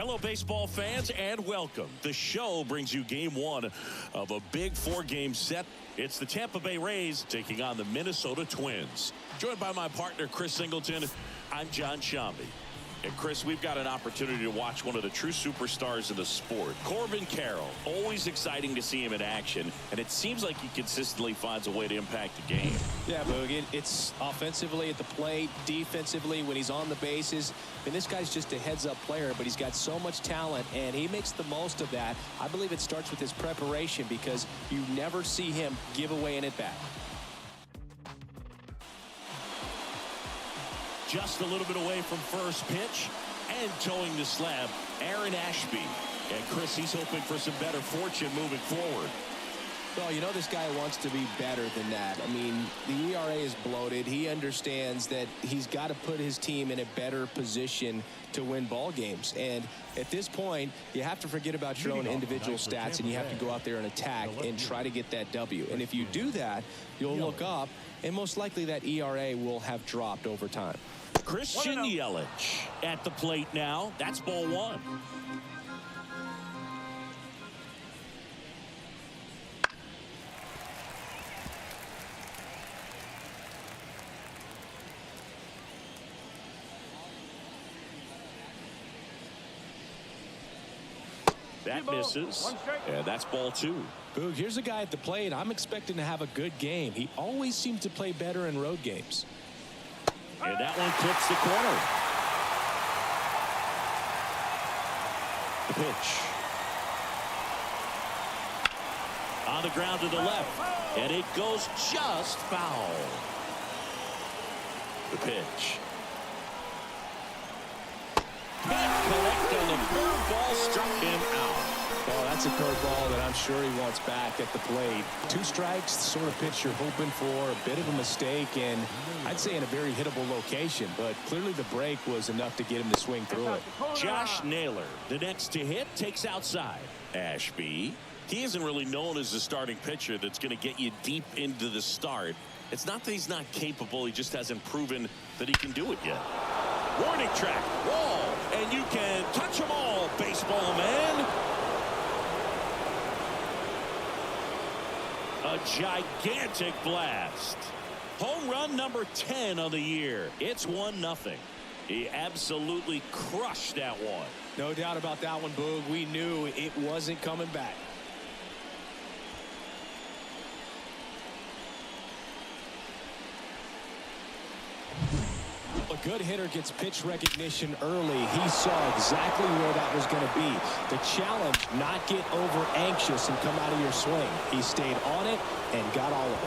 Hello, baseball fans, and welcome. The show brings you game one of a big four-game set. It's the Tampa Bay Rays taking on the Minnesota Twins. Joined by my partner, Chris Singleton, I'm John Shambi. And Chris, we've got an opportunity to watch one of the true superstars of the sport. Corbin Carroll, always exciting to see him in action, and it seems like he consistently finds a way to impact the game. Yeah, Boog, it's offensively at the plate, defensively when he's on the bases. And this guy's just a heads-up player, but he's got so much talent, and he makes the most of that. I believe it starts with his preparation because you never see him give away an at-bat. Just a little bit away from first pitch and towing the slab, Aaron Ashby. And Chris, he's hoping for some better fortune moving forward. Well, you know this guy wants to be better than that. I mean, the ERA is bloated. He understands that he's got to put his team in a better position to win ball games. And at this point, you have to forget about your own individual stats, and you have to go out there and attack and try to get that W. And if you do that, you'll look up, and most likely that ERA will have dropped over time. Christian Yelich at the plate now. That's ball one. That misses, and that's ball two. Boog, here's a guy at the plate. I'm expecting to have a good game. He always seems to play better in road games. And that one clips the corner. The pitch. On the ground to the left. And it goes just foul. The pitch. Can't collect on the curveball, struck him out. Well, that's a curveball that I'm sure he wants back at the plate. Two strikes, the sort of pitch you're hoping for, a bit of a mistake, and I'd say in a very hittable location, but clearly the break was enough to get him to swing through it. Josh Naylor, the next to hit, takes outside. Ashby, he isn't really known as the starting pitcher that's going to get you deep into the start. It's not that he's not capable, he just hasn't proven that he can do it yet. Warning track, wall, and you can touch them all, baseball man. A gigantic blast. Home run number 10 of the year. It's 1-0. He absolutely crushed that one. No doubt about that one, Boog. We knew it wasn't coming back. A good hitter gets pitch recognition early. He saw exactly where that was going to be. The challenge, not get over anxious and come out of your swing. He stayed on it and got all of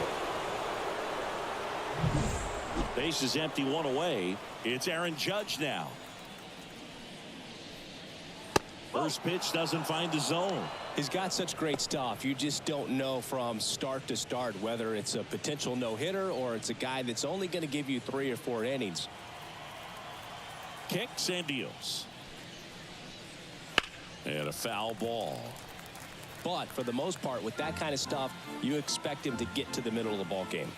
it. Base is empty, one away. It's Aaron Judge now. First pitch doesn't find the zone. He's got such great stuff. You just don't know from start to start whether it's a potential no-hitter or it's a guy that's only going to give you 3 or 4 innings. Kicks and deals. And a foul ball. But for the most part, with that kind of stuff, you expect him to get to the middle of the ball game.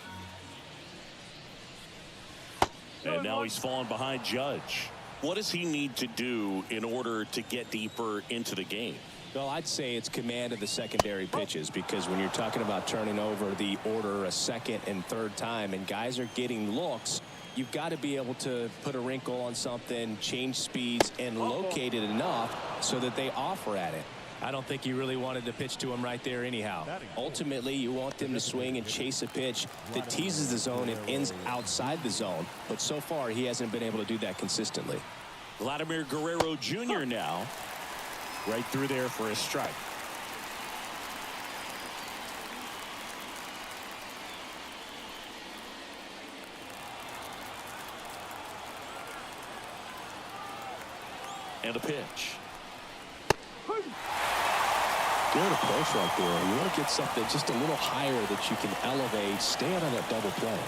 And now he's fallen behind Judge. What does he need to do in order to get deeper into the game? Well, I'd say it's command of the secondary pitches, because when you're talking about turning over the order a second and third time and guys are getting looks, you've got to be able to put a wrinkle on something, change speeds, and locate it enough so that they offer at it. I don't think you really wanted to pitch to him right there anyhow. Ultimately, you want them to swing and chase a pitch that teases the zone and ends outside the zone. But so far, he hasn't been able to do that consistently. Vladimir Guerrero Jr. now. Right through there for a strike. And a pitch. Good approach right there. You want to get something just a little higher that you can elevate. Stay out on that double play.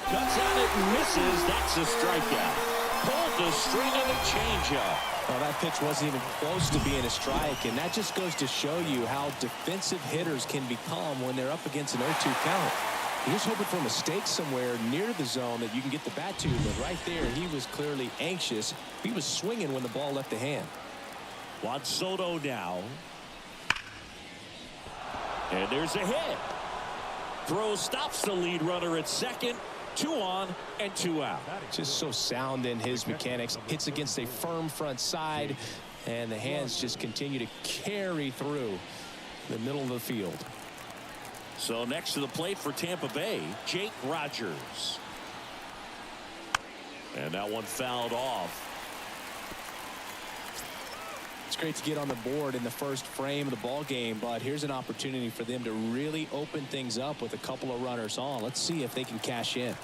Cuts at it and misses. That's a strikeout. Pulled the string of the changeup. Well, that pitch wasn't even close to being a strike, and that just goes to show you how defensive hitters can become when they're up against an 0-2 count. He was hoping for a mistake somewhere near the zone that you can get the bat to, but right there he was clearly anxious. He was swinging when the ball left the hand. Juan Soto now. And there's a hit. Throw stops the lead runner at second. 2 on and 2 out. Just so sound in his mechanics. Hits against a firm front side, and the hands just continue to carry through the middle of the field. So next to the plate for Tampa Bay, Jake Rogers. And that one fouled off. It's great to get on the board in the first frame of the ball game, but here's an opportunity for them to really open things up with a couple of runners on. Let's see if they can cash in.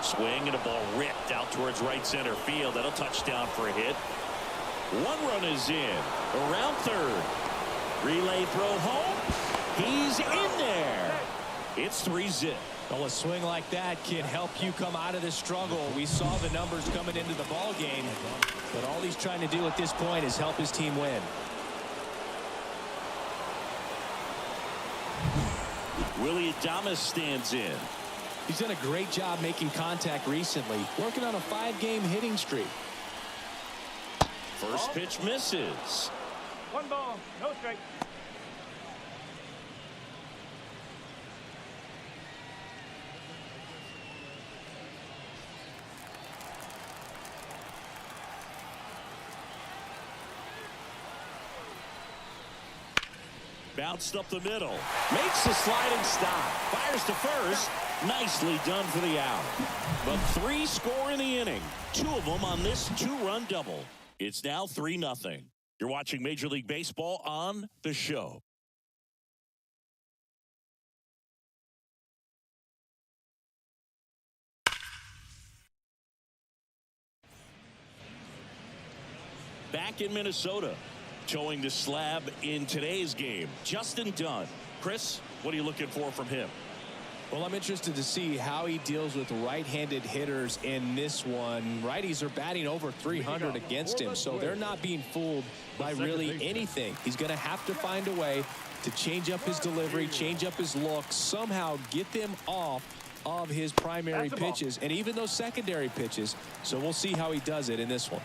Swing and a ball ripped out towards right center field. That'll touchdown for a hit. 1 run is in. Around third. Relay throw home. He's in there. It's 3-zip. Well, a swing like that can help you come out of this struggle. We saw the numbers coming into the ball game, but all he's trying to do at this point is help his team win. Willie Adames stands in. He's done a great job making contact recently, working on a 5-game hitting streak. First pitch misses. 1 ball, no strike. Bounced up the middle. Makes the sliding stop. Fires to first. Nicely done for the out. But 3 score in the inning. 2 of them on this 2-run double. It's now 3-0. You're watching Major League Baseball on The Show. Back in Minnesota. Showing the slab in today's game. Justin Dunn. Chris, what are you looking for from him? Well, I'm interested to see how he deals with right-handed hitters in this one. Righties are batting over 300 against him, so they're not being fooled by really anything. He's going to have to find a way to change up his delivery, change up his look, somehow get them off of his primary pitches and even those secondary pitches. So we'll see how he does it in this one.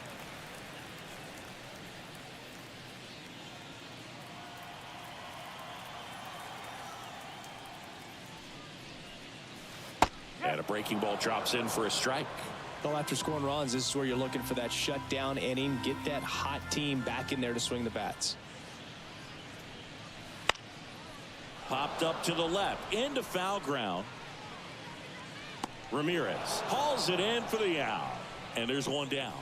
And a breaking ball drops in for a strike. Well, after scoring runs, this is where you're looking for that shutdown inning. Get that hot team back in there to swing the bats. Popped up to the left. Into foul ground. Ramirez hauls it in for the out. And there's 1 down.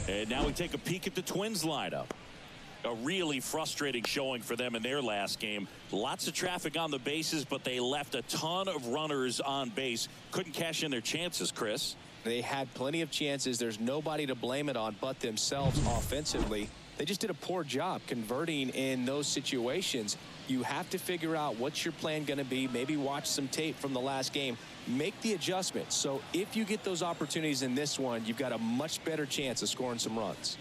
And now we take a peek at the Twins lineup. A really frustrating showing for them in their last game. Lots of traffic on the bases, but they left a ton of runners on base. Couldn't cash in their chances, Chris. They had plenty of chances. There's nobody to blame it on but themselves offensively. They just did a poor job converting in those situations. You have to figure out what's your plan going to be. Maybe watch some tape from the last game. Make the adjustment. So if you get those opportunities in this one, you've got a much better chance of scoring some runs.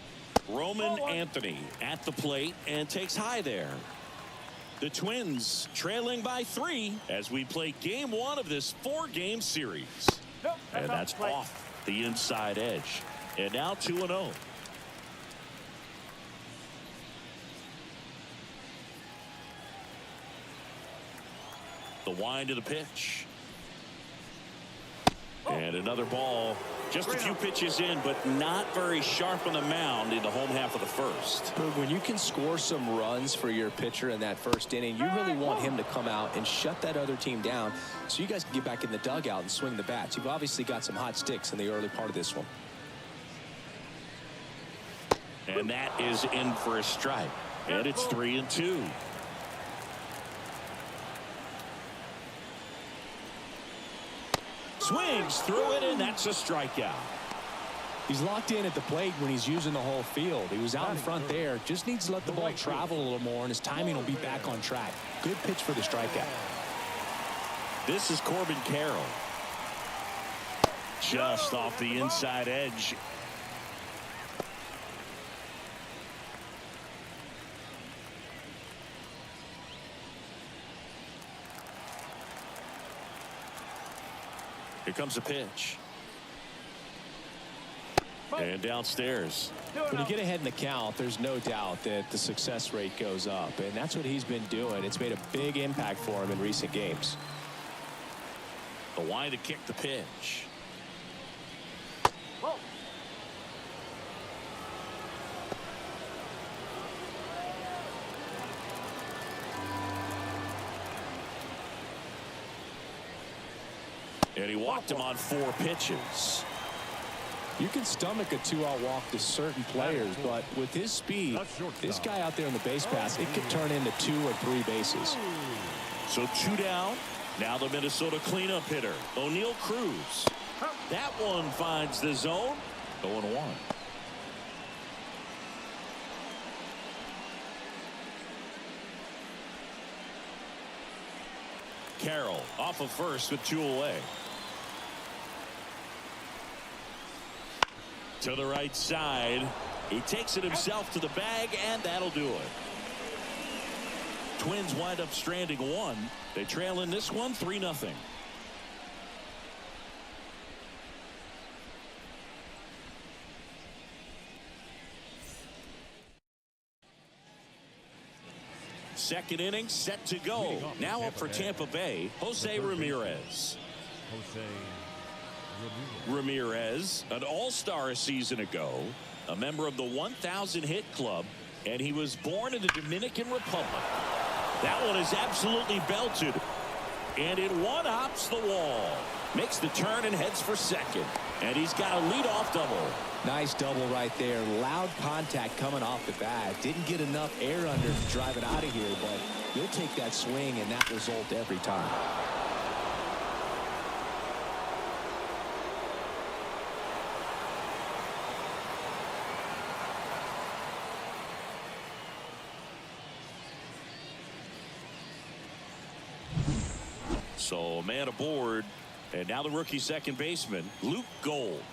Roman Anthony at the plate and takes high there. The Twins trailing by 3 as we play game 1 of this 4-game series. And that's off the inside edge. And now 2-0. The wind of the pitch. And another ball. Just a few pitches in, but not very sharp on the mound in the home half of the first. But when you can score some runs for your pitcher in that first inning, you really want him to come out and shut that other team down so you guys can get back in the dugout and swing the bats. You've obviously got some hot sticks in the early part of this one. And that is in for a strike. And it's 3-2. Swings through it, and that's a strikeout. He's locked in at the plate when he's using the whole field. He was out in front there. Just needs to let the ball travel a little more, and his timing will be back on track. Good pitch for the strikeout. This is Corbin Carroll. Just off the inside edge. Here comes a pitch. And downstairs. When you get ahead in the count, there's no doubt that the success rate goes up, and that's what he's been doing. It's made a big impact for him in recent games. The line to kick the pitch. Whoa. And he walked him on 4 pitches. You can stomach a 2-out walk to certain players, but with his speed, this guy out there in the base pass, it could turn into 2 or 3 bases. So 2 down. Now the Minnesota cleanup hitter, O'Neal Cruz. That one finds the zone. 0-1. Carroll off of first with 2 away. To the right side. He takes it himself to the bag, and that'll do it. Twins wind up stranding 1. They trail in this one 3-0. Second inning set to go. Now up for Tampa Bay, Jose Ramirez. Ramirez, an all-star a season ago, a member of the 1,000 hit club, and he was born in the Dominican Republic. That one is absolutely belted, and it one-hops the wall. Makes the turn and heads for second, and he's got a leadoff double. Nice double right there. Loud contact coming off the bat. Didn't get enough air under to drive it out of here, but you'll take that swing and that result every time. So a man aboard, and now the rookie second baseman, Luke Gold.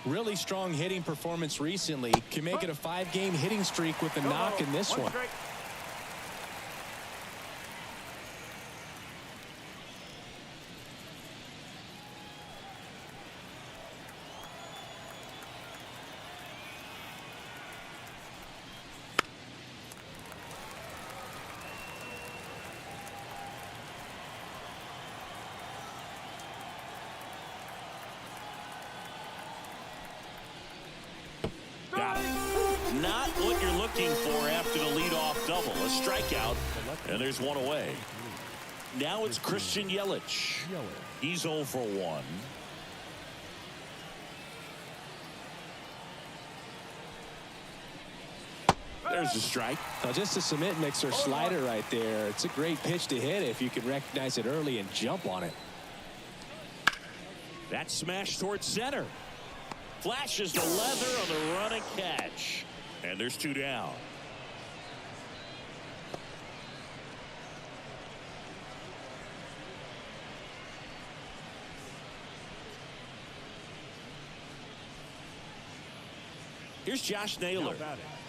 Really strong hitting performance recently. Can make it a 5-game hitting streak with a knock in this one. Strike. Not what you're looking for after the leadoff double. A strikeout, and there's 1 away. Now it's Christian Yelich. He's 0 for 1. There's the strike. Now just a cement mixer slider right there. It's a great pitch to hit if you can recognize it early and jump on it. That smash towards center. Flashes the leather on the run and catch. And there's 2 down. Here's Josh Naylor.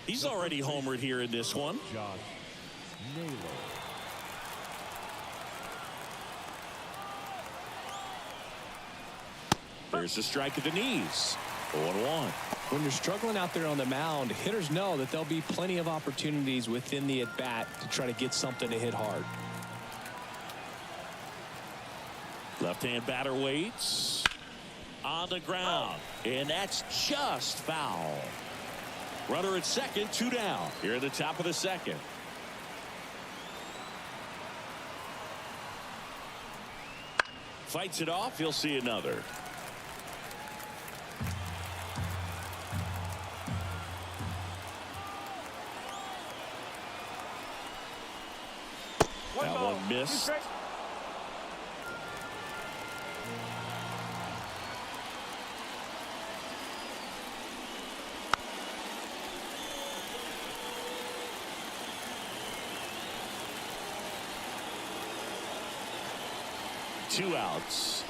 He's already homered here in this one. Josh Naylor. There's the strike at the knees. 0-1. When you're struggling out there on the mound, hitters know that there'll be plenty of opportunities within the at-bat to try to get something to hit hard. Left-hand batter waits. On the ground. And that's just foul. Runner at second, 2 down. Here at the top of the second. Fights it off. He'll see another. That one missed. Two outs.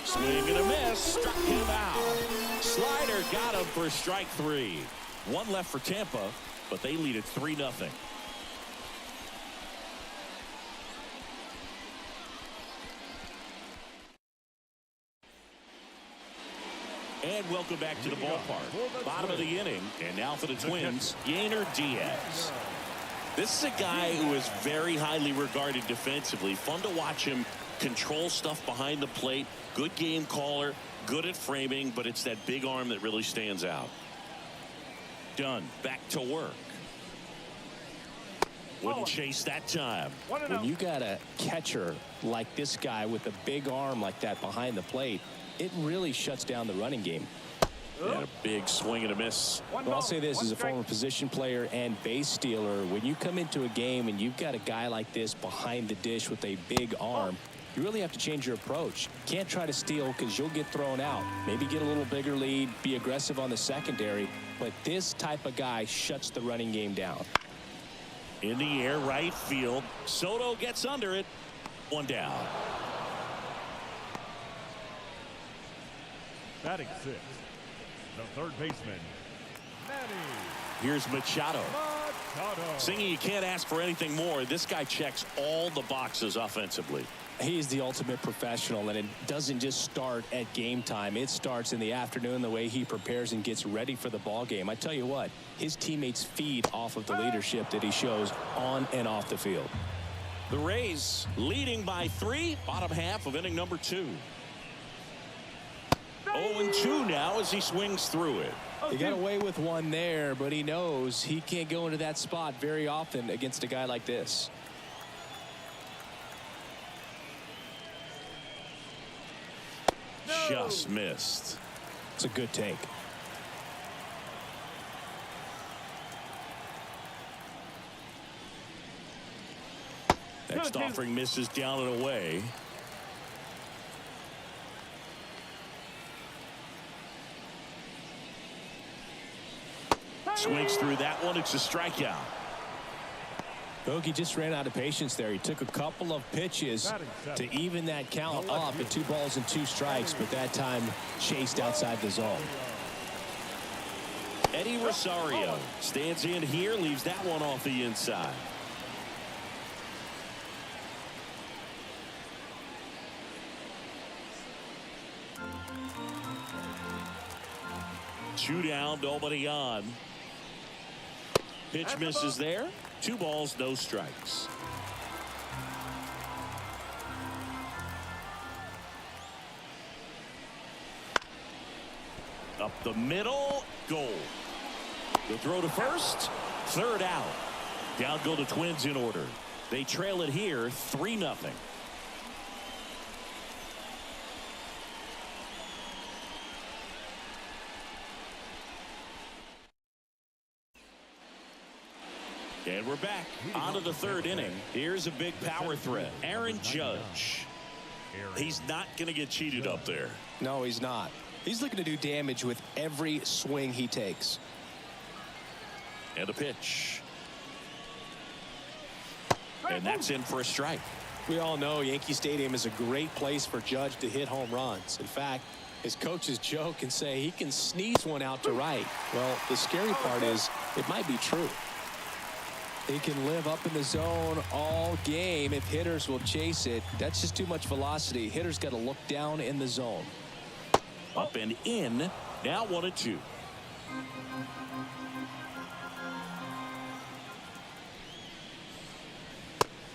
Swing and a miss. Struck him out. Slider got him for strike 3. 1 left for Tampa, but they lead it 3-0. And welcome back to the ballpark. Bottom of the inning. And now for the Twins, Yainer Diaz. This is a guy who is very highly regarded defensively. Fun to watch him control stuff behind the plate. Good game caller. Good at framing. But it's that big arm that really stands out. Dunn back to work. Wouldn't chase that time. When you got a catcher like this guy with a big arm like that behind the plate, it really shuts down the running game. And a big swing and a miss. Well, I'll say this as a former position player and base stealer. When you come into a game and you've got a guy like this behind the dish with a big arm, you really have to change your approach. Can't try to steal because you'll get thrown out. Maybe get a little bigger lead, be aggressive on the secondary. But this type of guy shuts the running game down. In the air, right field. Soto gets under it. One down. Batting sixth, the third baseman, Manny Here's Machado. Machado. Singing, you can't ask for anything more. This guy checks all the boxes offensively. He's the ultimate professional, and it doesn't just start at game time. It starts in the afternoon, the way he prepares and gets ready for the ball game. I tell you what, his teammates feed off of the leadership that he shows on and off the field. The Rays leading by 3, bottom half of inning number 2. 0-2 now as he swings through it. He got away with one there, but he knows he can't go into that spot very often against a guy like this. Just missed. It's a good take. Next offering misses down and away. Swings through that one. It's a strikeout. Bogey just ran out of patience there. He took a couple of pitches to even that count up at 2 balls and 2 strikes, but that time chased outside the zone. Eddie Rosario stands in here, leaves that one off the inside. Two down, nobody on. Pitch misses there. 2 balls, no strikes. Up the middle, goal. The throw to first, third out. Down go the Twins in order. They trail it here 3-0. And we're back onto the 3rd inning. Here's a big power threat. Aaron Judge. He's not going to get cheated up there. No, he's not. He's looking to do damage with every swing he takes. And a pitch. And that's in for a strike. We all know Yankee Stadium is a great place for Judge to hit home runs. In fact, his coaches joke and say he can sneeze one out to right. Well, the scary part is it might be true. He can live up in the zone all game if hitters will chase it. That's just too much velocity. Hitters got to look down in the zone. Up and in. Now 1-2.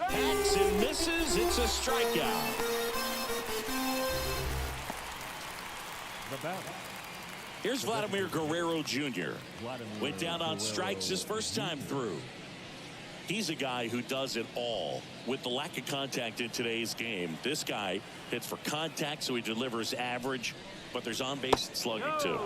Hacks and misses. It's a strikeout. The batter. Here's Vladimir Guerrero Jr. Went down on strikes his first time through. He's a guy who does it all. With the lack of contact in today's game, this guy hits for contact, so he delivers average, but there's on-base and slugging too.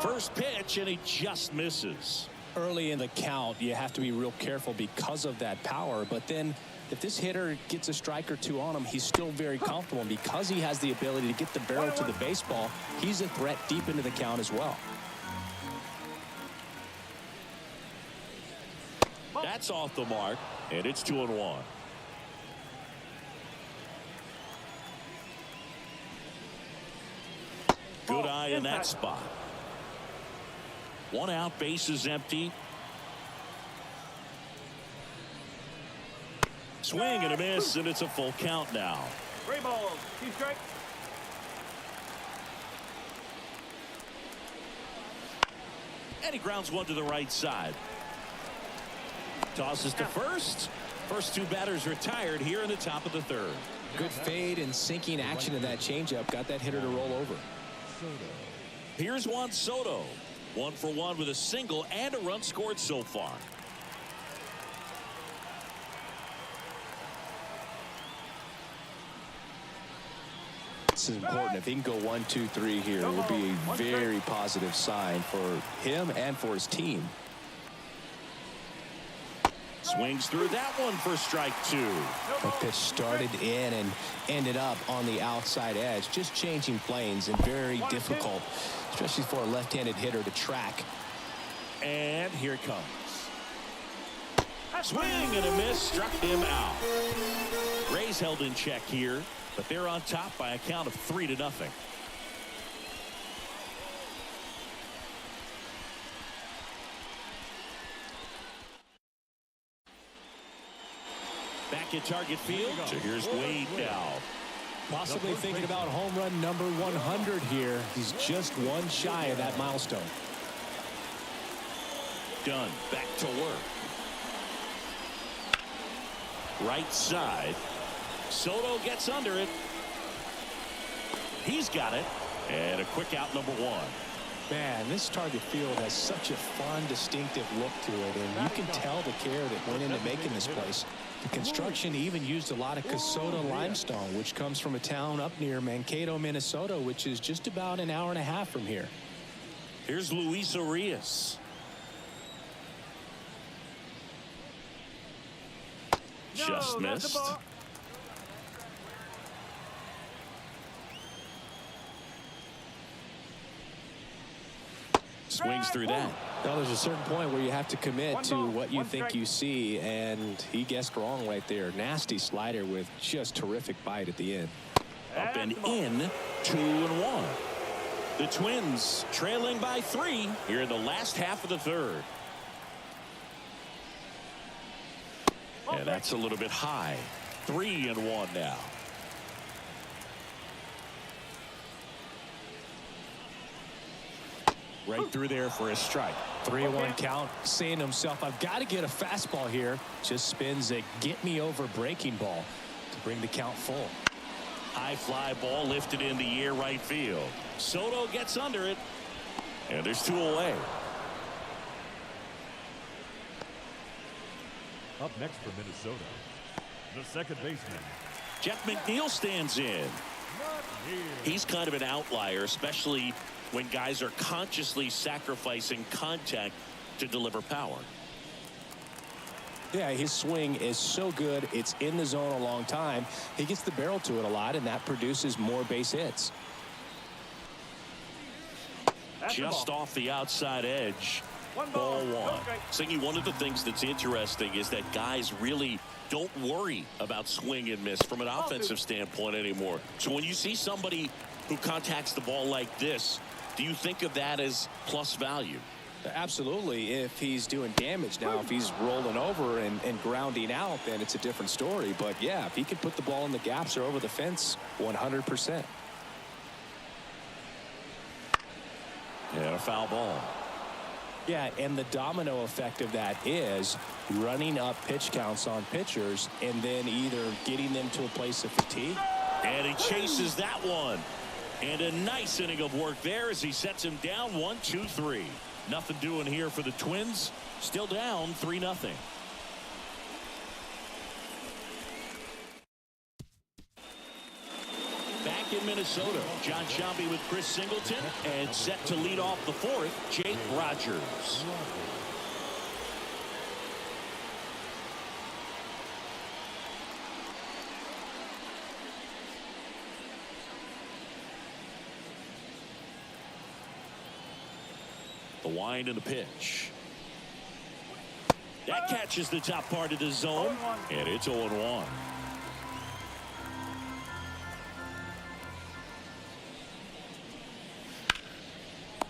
First pitch, and he just misses. Early in the count, you have to be real careful because of that power, but then if this hitter gets a strike or 2 on him, he's still very comfortable. And because he has the ability to get the barrel to the baseball, he's a threat deep into the count as well. That's off the mark, and it's 2-1. Good eye in that spot. 1 out, base is empty. Swing and a miss, and it's a full count now. 3 balls, 2 strikes. And he grounds one to the right side. Tosses to first. First two batters retired here in the top of the third. Good fade and sinking action of that changeup. Got that hitter to roll over. Here's Juan Soto. 1 for 1 with a single and a run scored so far. This is important. If he can go 1, 2, 3 here, it would be a very positive sign for him and for his team. Swings through that one for strike 2. The pitch started in and ended up on the outside edge, just changing planes, and very difficult, especially for a left-handed hitter to track. And here it comes. Swing and a miss, struck him out. Rays held in check here, but they're on top by a count of 3-0. Back at Target Field. So here's Wade now. Possibly thinking about home run number 100 here. He's just one shy of that milestone. Dunn back to work. Right side. Soto gets under it. He's got it. And a quick out, number 1. Man, this Target Field has such a fun, distinctive look to it, and you can tell the care that went into making this place. The construction even used a lot of Kasota limestone, which comes from a town up near Mankato, Minnesota, which is just about an hour and a half from here. Here's Luis Arias. Just missed. Swings through that. Well, there's a certain point where you have to commit to what you think you see, and he guessed wrong right there. Nasty slider with just terrific bite at the end. Up and in, 2-1. The Twins trailing by 3 here in the last half of the third. And that's a little bit high. 3-1 now. Right through there for a strike. 3-1 count, saying to himself, I've got to get a fastball here. Just spins a get me over breaking ball to bring the count full. High fly ball lifted in the air right field. Soto gets under it. And there's 2 away. Up next for Minnesota, the second baseman, Jeff McNeil stands in. He's kind of an outlier, especially when guys are consciously sacrificing contact to deliver power. Yeah, his swing is so good. It's in the zone a long time. He gets the barrel to it a lot, and that produces more base hits. Just off the outside edge. Ball 1. Singy, one of the things that's interesting is that guys really don't worry about swing and miss from an offensive standpoint anymore. So when you see somebody who contacts the ball like this, do you think of that as plus value? Absolutely. If he's doing damage now, if he's rolling over and grounding out, then it's a different story. But yeah, if he can put the ball in the gaps or over the fence, 100%. And a foul ball. Yeah, and the domino effect of that is running up pitch counts on pitchers and then either getting them to a place of fatigue. And he chases that one. And a nice inning of work there as he sets him down 1-2-3. Nothing doing here for the Twins. Still down 3-0. Back in Minnesota, John Sciambi with Chris Singleton, and set to lead off the 4th, Jake Rogers. The wind and the pitch. That catches the top part of the zone, and it's 0-1.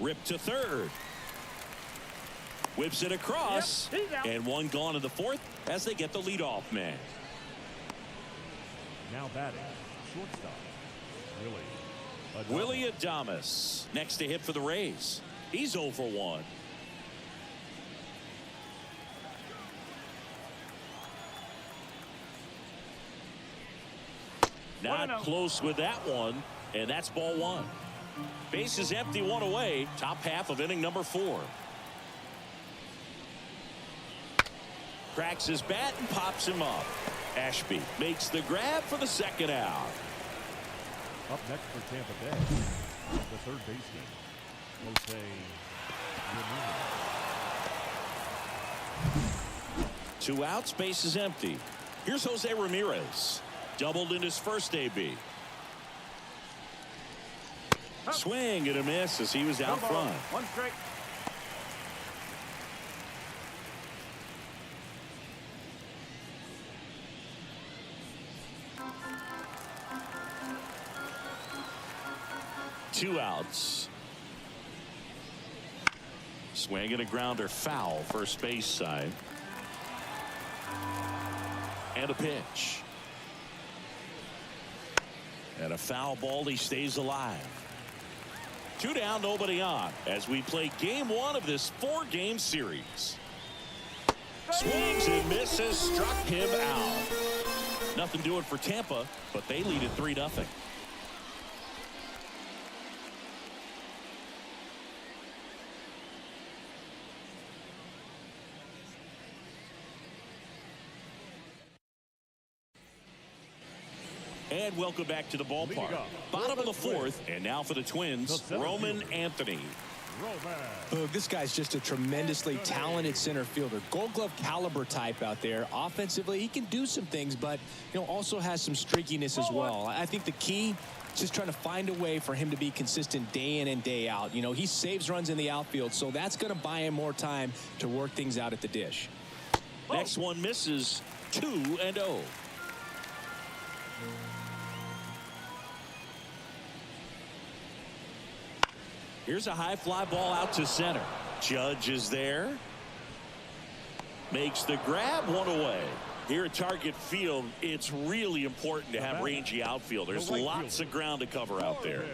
Ripped to third. Whips it across, and one gone in the 4th as they get the leadoff man. now batting, shortstop, Willie Adames next to hit for the Rays. He's 0 for 1. Not close with that one, and that's ball one. Bases empty, one away. Top half of inning number 4. Cracks his bat and pops him up. Ashby makes the grab for the second out. Up next for Tampa Bay, the third baseman, Jose Ramirez. 2 outs, bases empty. Here's Jose Ramirez. Doubled in his first AB. Swing and a miss as he was out front. 1 strike. Two outs. Swing and a grounder, foul, first base side. And a pitch. And a foul ball. He stays alive. 2 down, nobody on, as we play game 1 of this 4-game series. Swings and misses, struck him out. Nothing doing for Tampa, but they lead at 3-0. And welcome back to the ballpark. Bottom of the 4th, and now for the Twins, Roman Anthony. This guy's just a tremendously talented center fielder. Gold Glove caliber type out there. Offensively, he can do some things, but also has some streakiness as well. I think the key is just trying to find a way for him to be consistent day in and day out. He saves runs in the outfield, so that's going to buy him more time to work things out at the dish. Next one misses, 2-0. Here's a high fly ball out to center. Judge is there. Makes the grab, 1 away. Here at Target Field, it's really important to have rangy outfielders. Lots of ground to cover out there.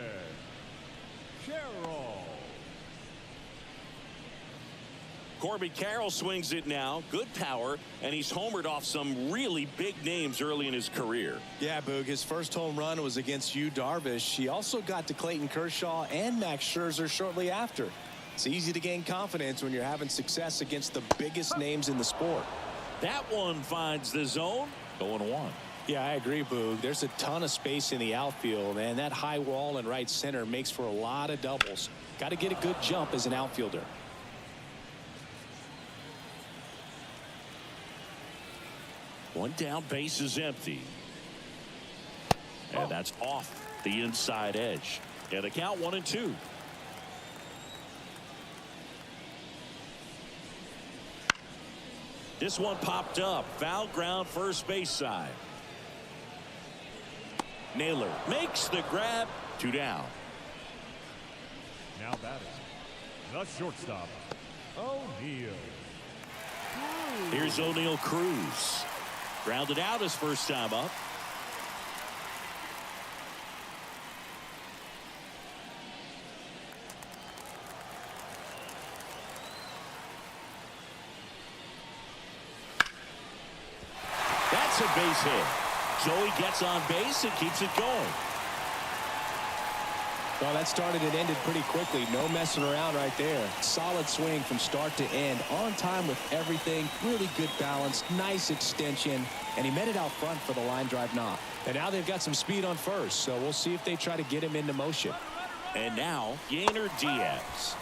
Corbin Carroll swings it now. Good power, and he's homered off some really big names early in his career. Yeah, Boog, his first home run was against Yu Darvish. He also got to Clayton Kershaw and Max Scherzer shortly after. It's easy to gain confidence when you're having success against the biggest names in the sport. That one finds the zone, 0-1. Yeah, I agree, Boog. There's a ton of space in the outfield, and that high wall in right center makes for a lot of doubles. Got to get a good jump as an outfielder. One down, base is empty. And that's off the inside edge. And the count 1-2. This one popped up. Foul ground, first base side. Naylor makes the grab. 2 down. Now batting, the shortstop, O'Neal. Here's O'Neal Cruz. Grounded out his first time up. That's a base hit. Joey gets on base and keeps it going. Well, that started and ended pretty quickly. No messing around right there. Solid swing from start to end. On time with everything. Really good balance. Nice extension. And he met it out front for the line drive knock. And now they've got some speed on first. So we'll see if they try to get him into motion. And now, Yainer Diaz.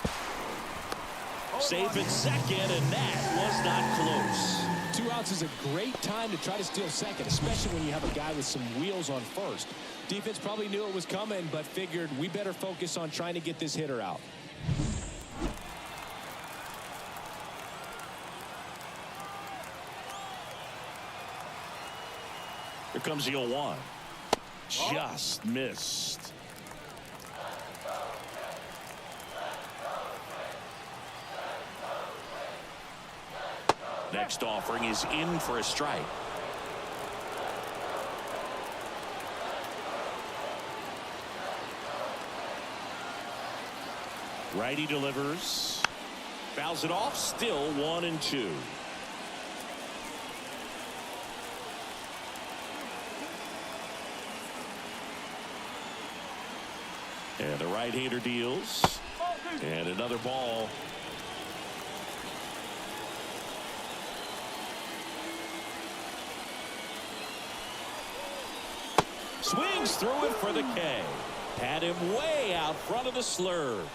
Safe at second, and that was not close. 2 outs is a great time to try to steal second, especially when you have a guy with some wheels on first. Defense probably knew it was coming, but figured we better focus on trying to get this hitter out. Here comes the 0-1. Just missed. Next offering is in for a strike. Righty delivers. Fouls it off. Still 1-2. And the right-hander deals. And another ball. Swings through it for the K. Had him way out front of the slurve.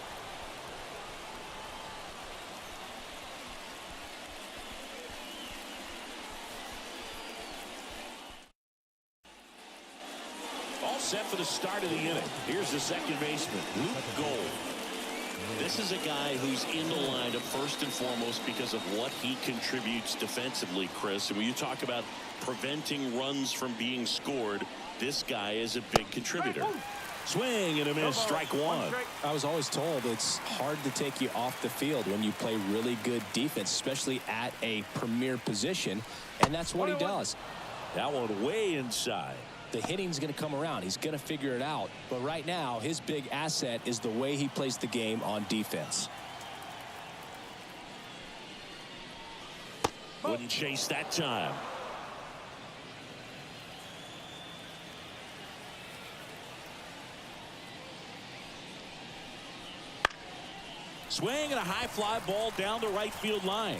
All set for the start of the inning. Here's the second baseman, Luke Gold. This is a guy who's in the lineup first and foremost because of what he contributes defensively, Chris. And when you talk about preventing runs from being scored, this guy is a big contributor. Swing and a miss, strike one. I was always told it's hard to take you off the field when you play really good defense, especially at a premier position, and that's what he does. That one way inside. The hitting's going to come around. He's going to figure it out. But right now, his big asset is the way he plays the game on defense. Wouldn't chase that time. Swing and a high fly ball down the right field line.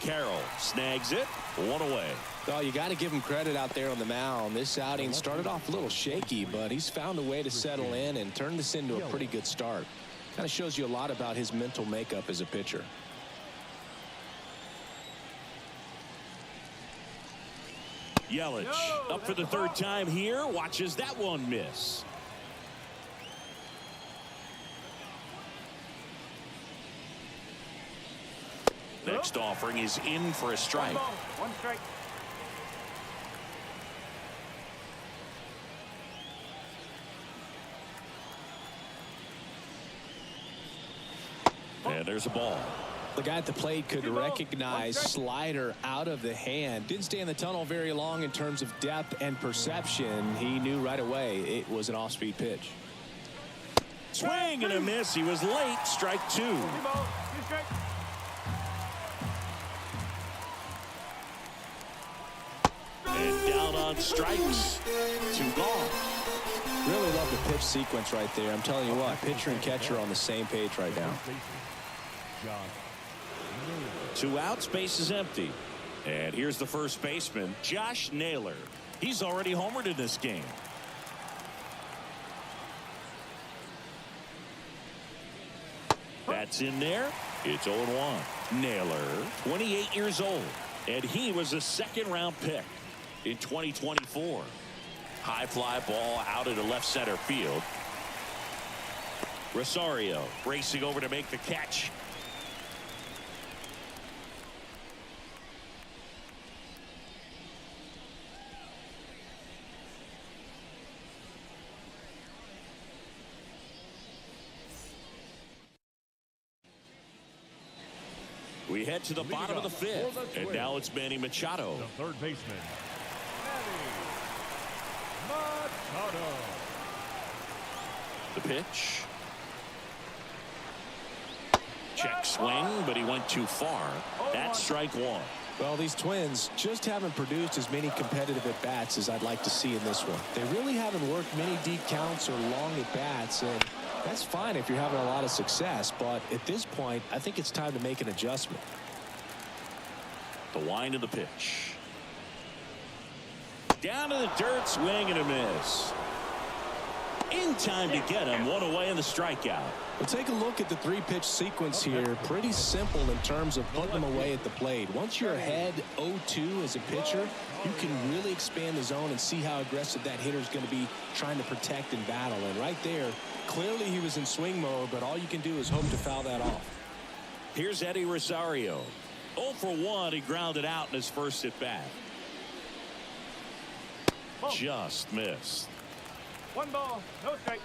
Carroll snags it. One away. Well, you got to give him credit out there on the mound. This outing started off a little shaky, but he's found a way to settle in and turn this into a pretty good start. Kind of shows you a lot about his mental makeup as a pitcher. Yelich up for the third time here. Watches that one miss. Next offering is in for a strike. 1 ball, 1 strike. And there's a ball. The guy at the plate could recognize slider out of the hand. Didn't stay in the tunnel very long in terms of depth and perception. He knew right away it was an off-speed pitch. Swing and a miss. He was late. Strike 2. 2 balls, 2 strikes. And down on strikes. 2 gone. Really love the pitch sequence right there. I'm telling you what, pitcher and catcher are on the same page right now. 2 outs, base is empty. And here's the first baseman, Josh Naylor. He's already homered in this game. That's in there. It's 0-1. Naylor, 28 years old, and he was a second-round pick in 2024. High fly ball out into left center field. Rosario racing over to make the catch. We head to the bottom of the 5th, and now it's Manny Machado. The third baseman, Manny Machado. The pitch. Check swing, but he went too far. That's strike 1. Well, these Twins just haven't produced as many competitive at-bats as I'd like to see in this one. They really haven't worked many deep counts or long at-bats, and that's fine if you're having a lot of success, but at this point, I think it's time to make an adjustment. The wind of the pitch. Down to the dirt, swing and a miss. In time to get him, 1 away in the strikeout. Well, take a look at the 3-pitch sequence here. Pretty simple in terms of putting them away at the plate. Once you're ahead 0-2 as a pitcher, you can really expand the zone and see how aggressive that hitter is going to be trying to protect and battle. And right there, clearly he was in swing mode, but all you can do is hope to foul that off. Here's Eddie Rosario. 0 for 1. He grounded out in his first at bat. Just missed. 1 ball, no strike.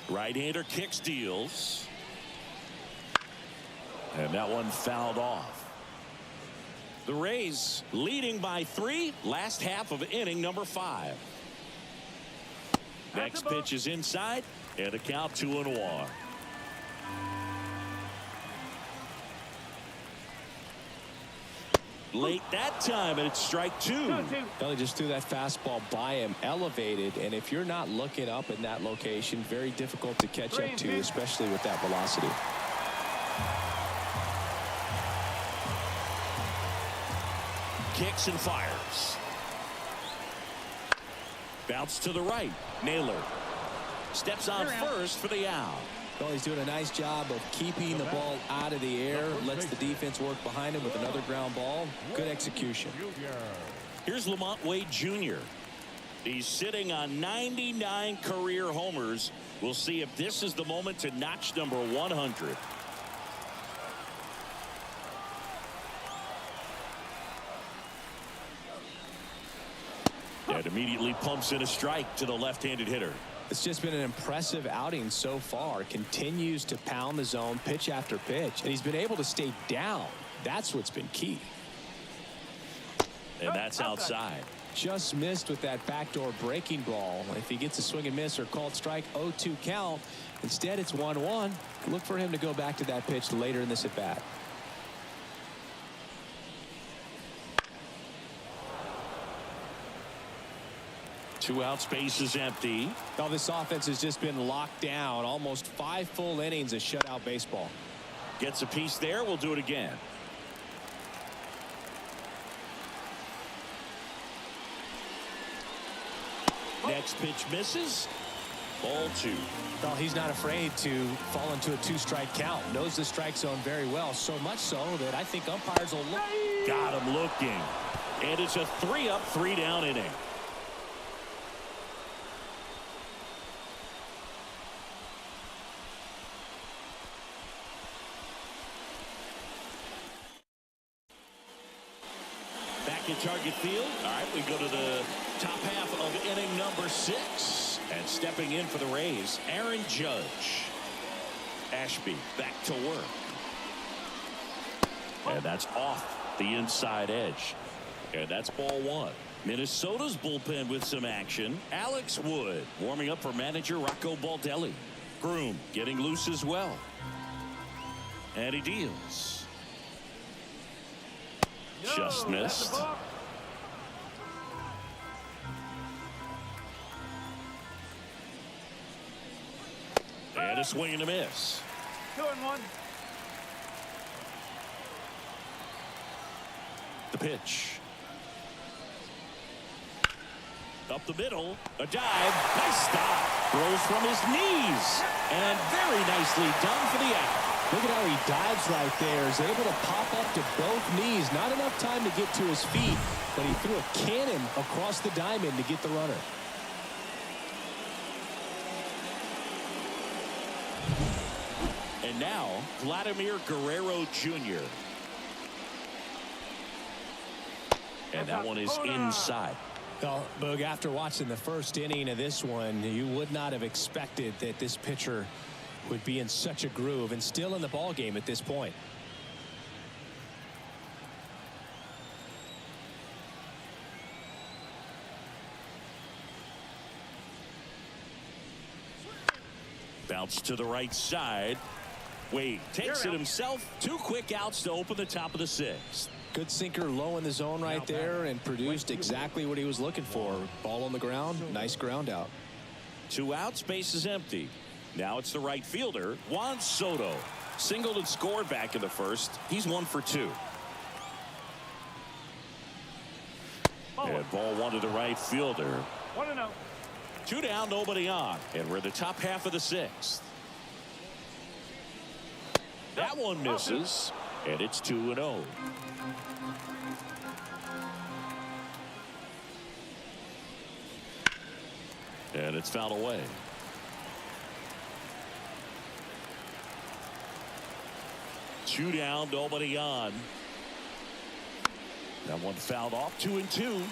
Right-hander kicks, deals. And that one fouled off. The Rays leading by 3. Last half of inning number 5. Next pitch is inside, and a count 2-1. Late that time, and it's strike two. Well, he just threw that fastball by him, elevated, and if you're not looking up in that location, very difficult to catch up to, especially with that velocity. Kicks and fires. Bounce to the right. Naylor steps on first for the out. Well, he's doing a nice job of keeping the ball out of the air, lets the defense work behind him with another ground ball. Good execution. Here's Lamont Wade Jr. He's sitting on 99 career homers. We'll see if this is the moment to notch number 100. And immediately pumps in a strike to the left-handed hitter. It's just been an impressive outing so far. Continues to pound the zone pitch after pitch, and he's been able to stay down. That's what's been key. And that's outside. Just missed with that backdoor breaking ball. If he gets a swing and miss or called strike, 0-2 count. Instead, it's 1-1. Look for him to go back to that pitch later in this at bat. Two out, space is empty. Well, this offense has just been locked down. Almost 5 full innings of shutout baseball. Gets a piece there. We'll do it again. Next pitch misses. Ball 2. Well, he's not afraid to fall into a 2-strike count. Knows the strike zone very well. So much so that I think umpires will look. Got him looking. And it's a 3-up, 3-down inning. Back at target field. All right, we go to the top half of inning number 6. And stepping in for the Rays, Aaron Judge. Ashby back to work. And that's off the inside edge. And that's ball 1. Minnesota's bullpen with some action. Alex Wood warming up for manager Rocco Baldelli. Groom getting loose as well. And he deals. Just missed. And a swing and a miss. 2-1. The pitch. Up the middle. A dive. Nice stop. Throws from his knees. And very nicely done for the out. Look at how he dives right there. Is able to pop up to both knees. Not enough time to get to his feet, but he threw a cannon across the diamond to get the runner. And now, Vladimir Guerrero Jr. And that one is inside. Well, Boog, after watching the first inning of this one, you would not have expected that this pitcher would be in such a groove and still in the ball game at this point. Bounce to the right side. Wade takes it himself. 2 quick outs to open the top of the 6th. Good sinker low in the zone right there and produced exactly what he was looking for. Ball on the ground. Nice ground out. 2 outs, base is empty. Now it's the right fielder, Juan Soto. Singled and scored back in the first. He's 1 for 2. And ball 1 to the right fielder. 1-0. 2 down, nobody on. And we're in the top half of the 6th. That one misses. And it's 2-0. And it's fouled away. Two down, nobody on. That one fouled off. 2-2.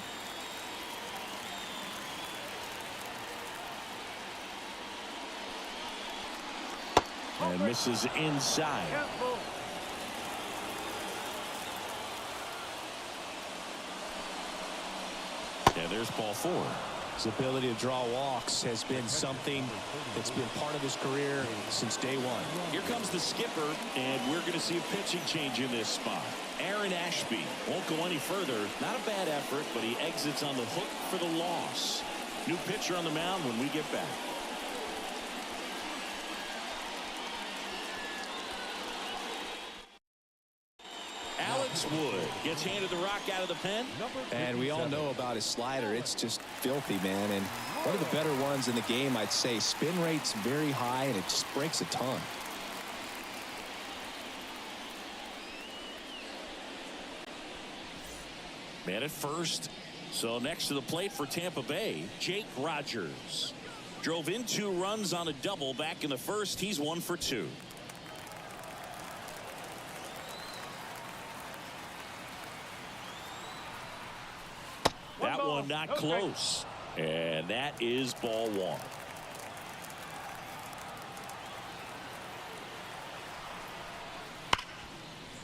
And misses inside. And there's ball 4. His ability to draw walks has been something that's been part of his career since day one. Here comes the skipper, and we're going to see a pitching change in this spot. Aaron Ashby won't go any further. Not a bad effort, but he exits on the hook for the loss. New pitcher on the mound when we get back. Alex Wood gets handed the rock out of the pen. And we all know about his slider. It's just filthy, man. And one of the better ones in the game, I'd say. Spin rate's very high, and it just breaks a ton. Man at first. So next to the plate for Tampa Bay, Jake Rogers. Drove in 2 runs on a double back in the first. He's 1 for 2. That one not close. And that is ball 1.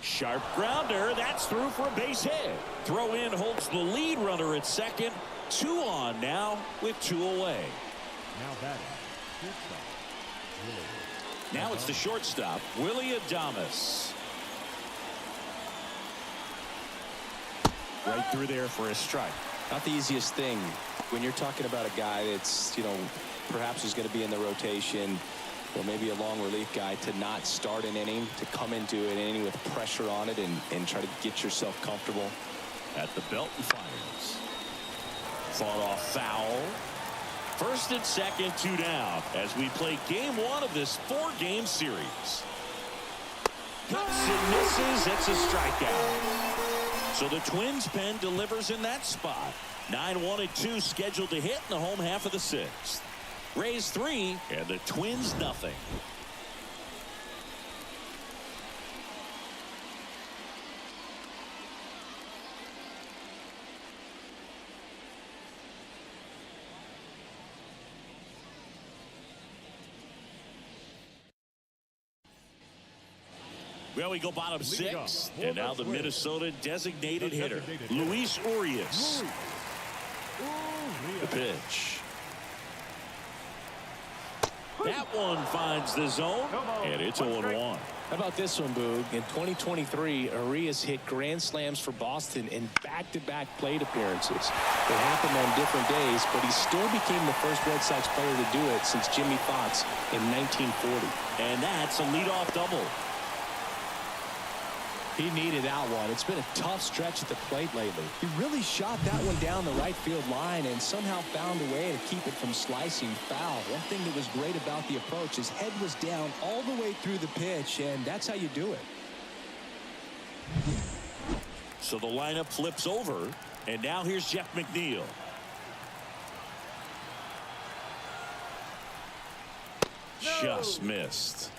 Sharp grounder. That's through for a base hit. Throw in holds the lead runner at second. 2 on now with 2 away. Now batting, shortstop, Willie. Now it's the shortstop, Willie Adames. Right through there for a strike. Not the easiest thing when you're talking about a guy that's, perhaps is going to be in the rotation, or maybe a long relief guy, to not start an inning, to come into an inning with pressure on it and try to get yourself comfortable. At the belt and fires. Fought off foul. First and second, 2 down as we play game 1 of this 4-game series. Cuts and misses. It's a strikeout. So the Twins pen delivers in that spot. 9-1 and 2 scheduled to hit in the home half of the 6th. Rays 3 and the Twins nothing. Well, we go bottom 6, and now the Minnesota designated hitter, Luis Urias. The pitch. That one finds the zone, and it's 0-1. How about this one, Boog? In 2023, Urias hit grand slams for Boston in back-to-back plate appearances. It happened on different days, but he still became the first Red Sox player to do it since Jimmy Fox in 1940. And that's a leadoff double. He needed that one. It's been a tough stretch at the plate lately. He really shot that one down the right field line and somehow found a way to keep it from slicing foul. One thing that was great about the approach, his head was down all the way through the pitch, and that's how you do it. So the lineup flips over, and now here's Jeff McNeil. Just missed.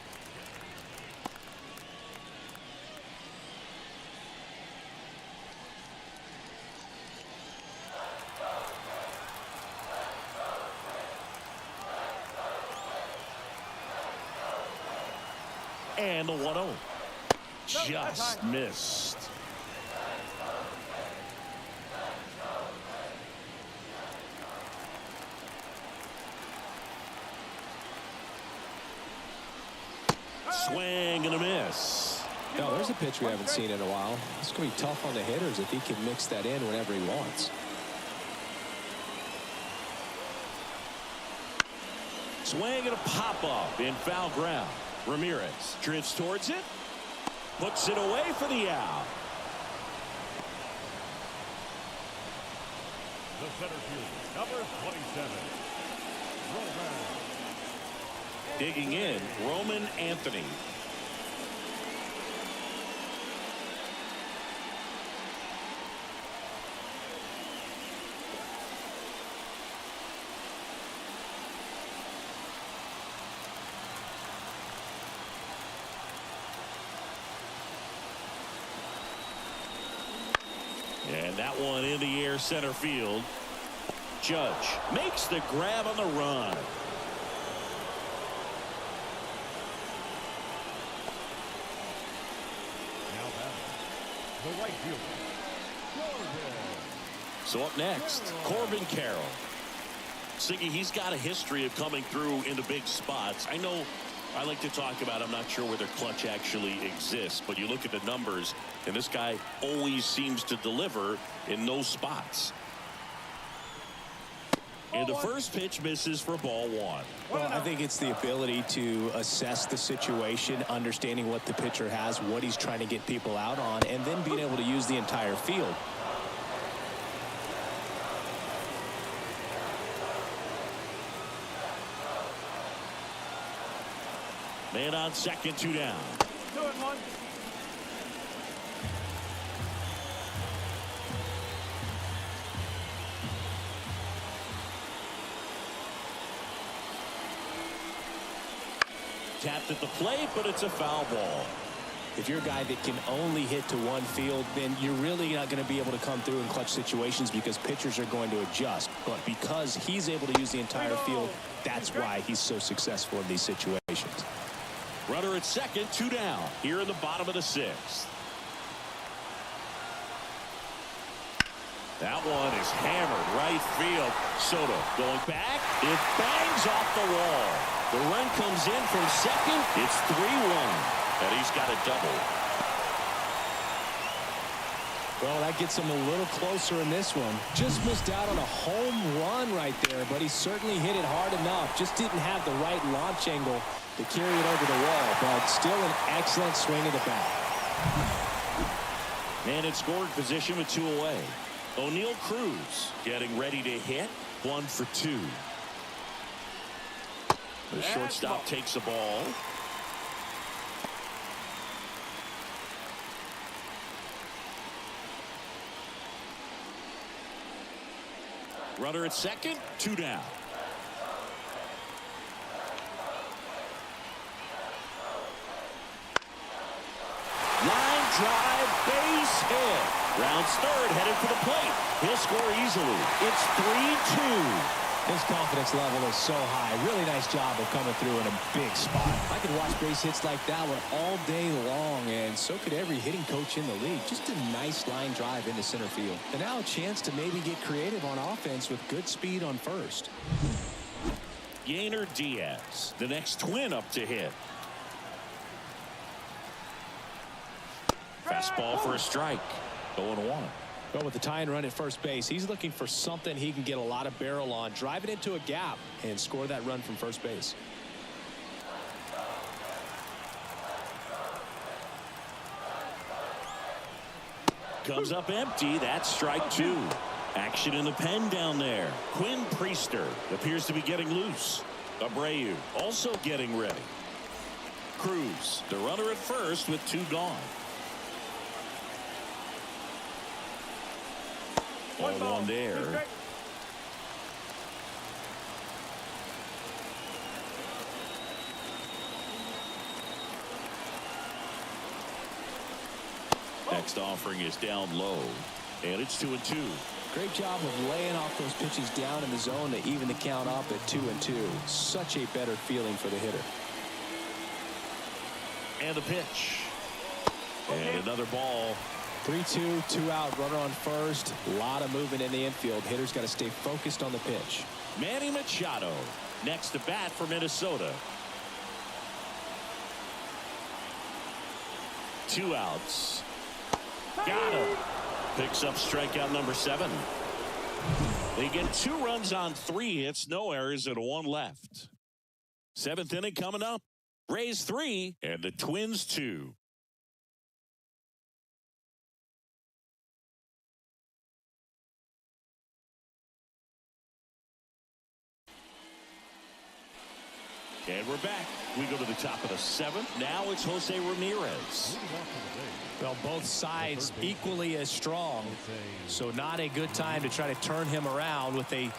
And the 1-0. Just missed. Swing and a miss. No, there's a pitch we haven't seen in a while. It's going to be tough on the hitters if he can mix that in whenever he wants. Swing and a pop-up in foul ground. Ramirez drifts towards it. Puts it away for the out. The center fielder, number 27, Roman. Digging in, Roman Anthony. And that one in the air center field. Judge makes the grab on the run. Now batting, the right fielder, Corbin. So up next, Corbin Carroll. Siggy, he's got a history of coming through into big spots. I know I like to talk about, I'm not sure whether clutch actually exists, but you look at the numbers, and this guy always seems to deliver in those spots. And the first pitch misses for ball one. Well, I think it's the ability to assess the situation, understanding what the pitcher has, what he's trying to get people out on, and then being able to use the entire field. Man on second, 2 down. 2-1. Tapped at the plate, but it's a foul ball. If you're a guy that can only hit to one field, then you're really not going to be able to come through in clutch situations because pitchers are going to adjust. But because he's able to use the entire field, that's why he's so successful in these situations. Runner at second, 2 down. Here in the bottom of the 6th. That one is hammered right field. Soto going back. It bangs off the wall. The run comes in from second. It's 3-1. And he's got a double. Well, that gets him a little closer in this one. Just missed out on a home run right there, but he certainly hit it hard enough. Just didn't have the right launch angle to carry it over the wall, but still an excellent swing of the bat. Man in scoring position with 2 away. O'Neal Cruz getting ready to hit. 1 for 2. The shortstop takes the ball. Runner at second, 2 down. Line drive, base hit. Rounds third, headed for the plate. He'll score easily. It's 3-2. His confidence level is so high. Really nice job of coming through in a big spot. I could watch base hits like that one all day long, and so could every hitting coach in the league. Just a nice line drive into center field. And now a chance to maybe get creative on offense with good speed on first. Yainer Diaz, the next Twin up to hit. Fastball for a strike. 0-1. But with the tying run at first base, he's looking for something he can get a lot of barrel on, drive it into a gap, and score that run from first base. Comes up empty. That's strike 2. Action in the pen down there. Quinn Priester appears to be getting loose. Abreu also getting ready. Cruz, the runner at first with 2 gone. 1 there. Next offering is down low, and it's 2-2. Great job of laying off those pitches down in the zone to even the count up at 2-2. Such a better feeling for the hitter. And a pitch. And another ball. 3-2, 2 out, runner on first. A lot of movement in the infield. Hitter's got to stay focused on the pitch. Manny Machado next to bat for Minnesota. 2 outs. Got him. Picks up strikeout number 7. They get 2 runs on 3 hits, no errors, and 1 left. 7th inning coming up. Rays 3 and the Twins 2. And we're back. We go to the top of the 7th. Now it's Jose Ramirez. Well, both sides equally as strong. So not a good time to try to turn him around with a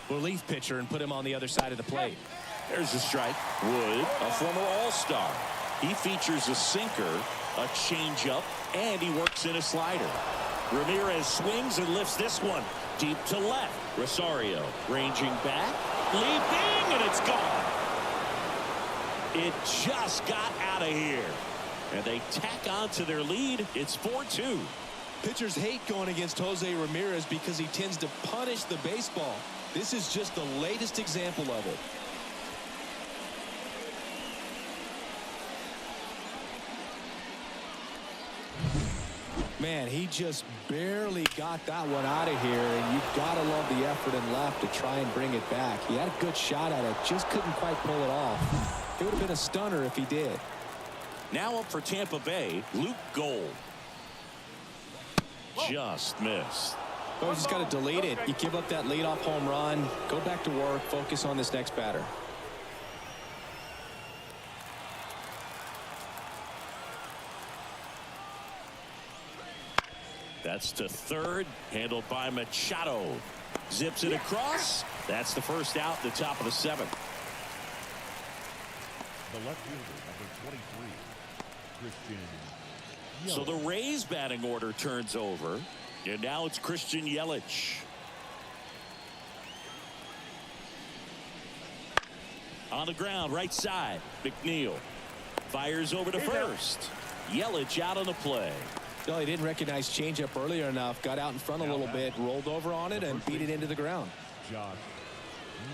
relief pitcher and put him on the other side of the plate. There's a strike. Wood, a former All-Star. He features a sinker, a changeup, and he works in a slider. Ramirez swings and lifts this one deep to left. Rosario ranging back, leaping, and it's gone. It just got out of here. And they tack on to their lead. It's 4-2. Pitchers hate going against Jose Ramirez because he tends to punish the baseball. This is just the latest example of it. Man, he just barely got that one out of here, and you've got to love the effort and left to try and bring it back. He had a good shot at it, just couldn't quite pull it off. It would have been a stunner if he did. Now up for Tampa Bay, Luke Gold. Just missed. Well, you just got to delete it. You give up that leadoff home run, go back to work, focus on this next batter. That's to third, handled by Machado. Zips it across. That's the first out at the top of the seventh. The left fielder, number 23, Christian Yelich. So the Rays batting order turns over, and now it's Christian Yelich. On the ground, right side, McNeil fires over to first. Yelich out on the play. No, he didn't recognize changeup earlier enough, got out in front a little bit, rolled over on it, and beat it into the ground. Josh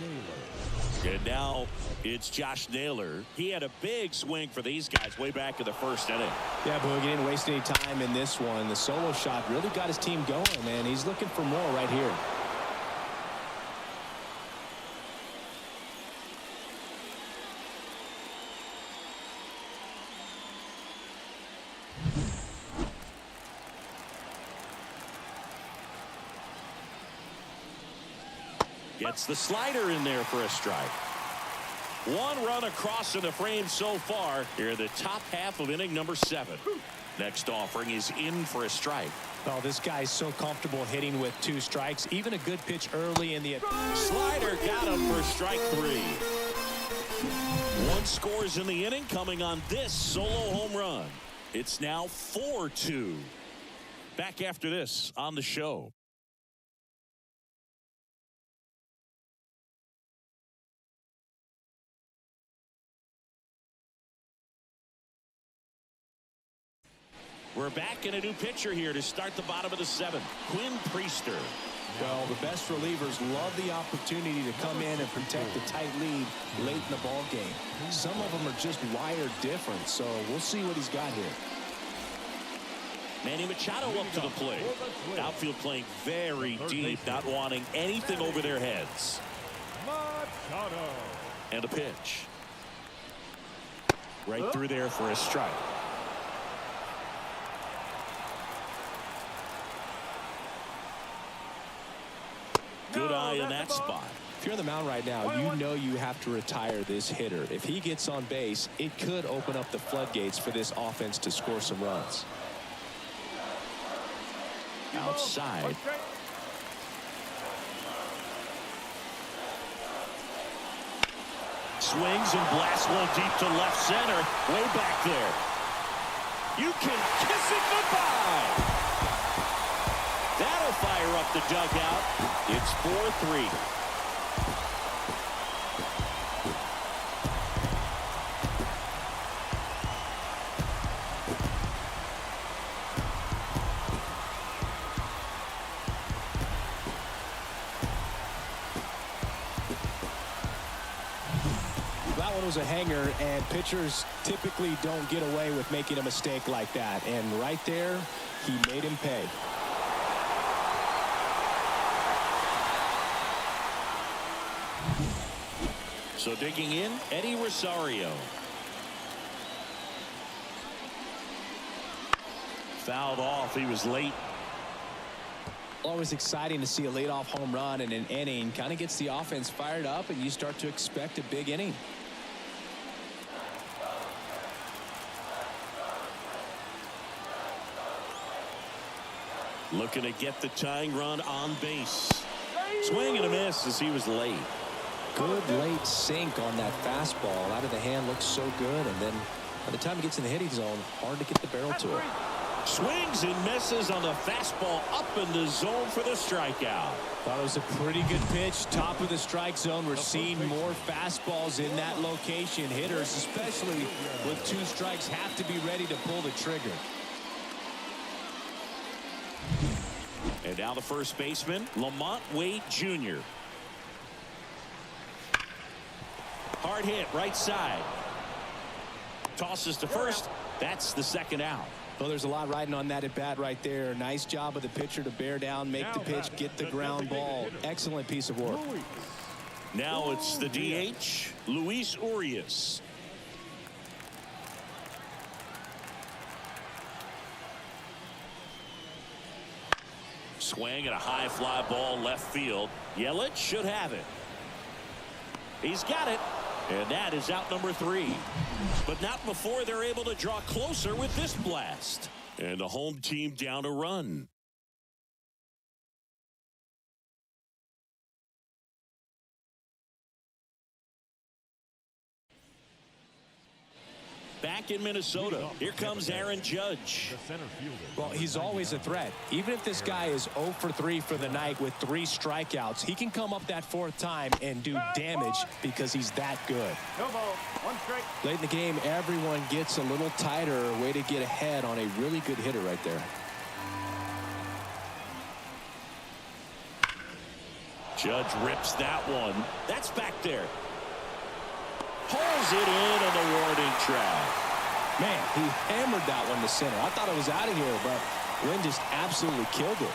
Naylor. And now it's Josh Naylor. He had a big swing for these guys way back in the first inning. Yeah, Boog, he didn't waste any time in this one. The solo shot really got his team going, and he's looking for more right here. Gets the slider in there for a strike. One run across in the frame so far here in the top half of inning number 7. Next offering is in for a strike. Oh, this guy's so comfortable hitting with 2 strikes. Even a good pitch early in the slider got him for strike 3. 1 scores in the inning coming on this solo home run. It's now 4-2. Back after this on the show. We're back in a new pitcher here to start the bottom of the 7th. Quinn Priester. Well, the best relievers love the opportunity to come in and protect a tight lead late in the ball game. Some of them are just wired different, so we'll see what he's got here. Manny Machado up to the plate. Outfield playing very deep, not wanting anything over their heads. Machado. And a pitch. Right through there for a strike. Good eye in that spot. If you're on the mound right now, you know you have to retire this hitter. If he gets on base, it could open up the floodgates for this offense to score some runs. Outside. Swings and blasts one deep to left center. Way back there. You can kiss it goodbye. That'll fire up the dugout. It's 4-3. That one was a hanger, and pitchers typically don't get away with making a mistake like that. And right there, he made him pay. So digging in, Eddie Rosario. Fouled off. He was late. Always exciting to see a leadoff home run in an inning. Kind of gets the offense fired up, and you start to expect a big inning. Looking to get the tying run on base. Swing and a miss as he was late. Good late sink on that fastball. Out of the hand, looks so good, and then by the time he gets in the hitting zone, hard to get the barrel to it. Swings and misses on the fastball up in the zone for the strikeout. Thought it was a pretty good pitch. Top of the strike zone. We're seeing more fastballs in that location. Hitters, especially with 2 strikes, have to be ready to pull the trigger. And now the first baseman, Lamont Wade Jr. Hard hit right side. Tosses to first. That's the second out. Well, there's a lot riding on that at bat right there. Nice job of the pitcher to bear down, make the pitch, get the ground ball. Excellent piece of work. Now it's the DH, Luis Urias. Swing at a high fly ball left field. Yelich should have it. He's got it. And that is out number 3. But not before they're able to draw closer with this blast. And the home team down a run. Back in Minnesota, here comes Aaron Judge. Well, he's always a threat. Even if this guy is 0 for 3 for the night with 3 strikeouts, he can come up that 4th time and do damage because he's that good. No ball. 1 strike. Late in the game, everyone gets a little tighter. Way to get ahead on a really good hitter right there. Judge rips that one. That's back there. Pulls it in on the warning track. Man, he hammered that one to center. I thought it was out of here, but Wynn just absolutely killed it.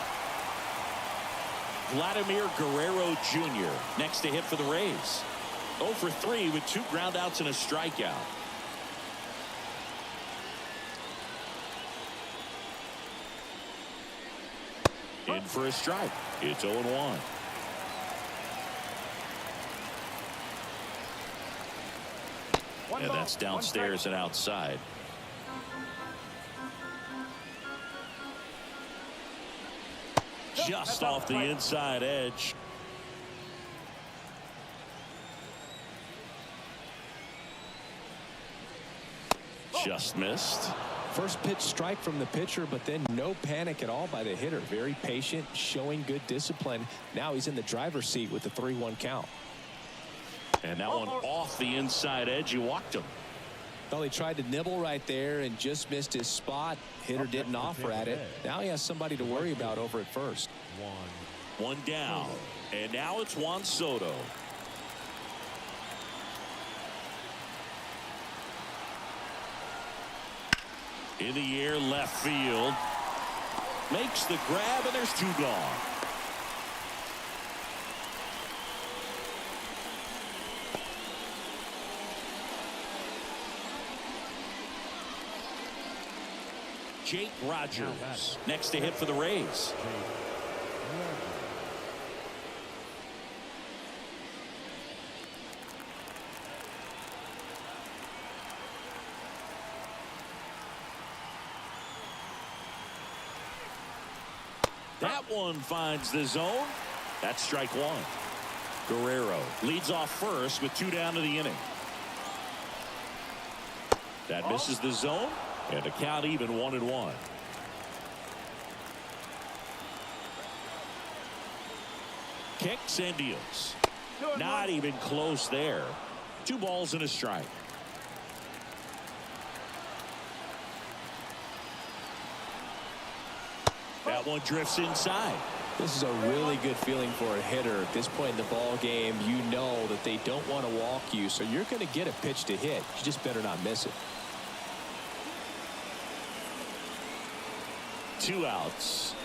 Vladimir Guerrero Jr. next to hit for the Rays. 0 for 3 with 2 groundouts and a strikeout. In for a strike. It's 0-1. And that's downstairs and outside. Just off the inside edge. Just missed. First pitch strike from the pitcher, but then no panic at all by the hitter. Very patient, showing good discipline. Now he's in the driver's seat with the 3-1 count. And that one off the inside edge. You walked him. Well, he tried to nibble right there and just missed his spot. Hitter didn't offer at it. Now he has somebody to worry about over at first. One down. And now it's Juan Soto. In the air, left field. Makes the grab, and there's 2 gone. Jake Rogers next to hit for the Rays. That one finds the zone. That's strike 1. Guerrero leads off first with 2 down to the inning. That misses the zone. And a count even 1-1. Kicks and deals. Not even close there. 2 balls and a strike. That one drifts inside. This is a really good feeling for a hitter. At this point in the ball game, you know that they don't want to walk you, so you're going to get a pitch to hit. You just better not miss it. 2 outs.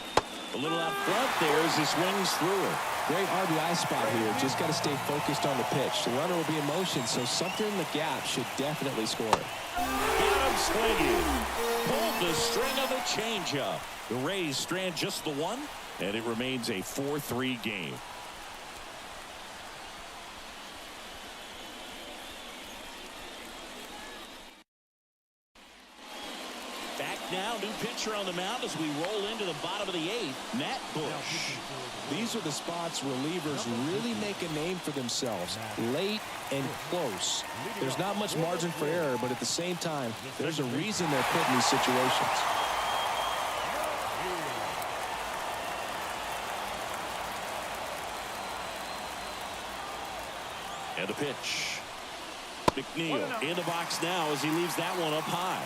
A little out front there as he swings through it. Great RBI spot here. Just got to stay focused on the pitch. The runner will be in motion, so something in the gap should definitely score it. Got him swinging. Pulled the string of the changeup. The Rays strand just the 1, and it remains a 4-3 game. Now, new pitcher on the mound as we roll into the bottom of the 8th. Matt Bush. These are the spots relievers really make a name for themselves. Late and close. There's not much margin for error, but at the same time, there's a reason they're put in these situations. And the pitch. McNeil in the box now as he leaves that one up high.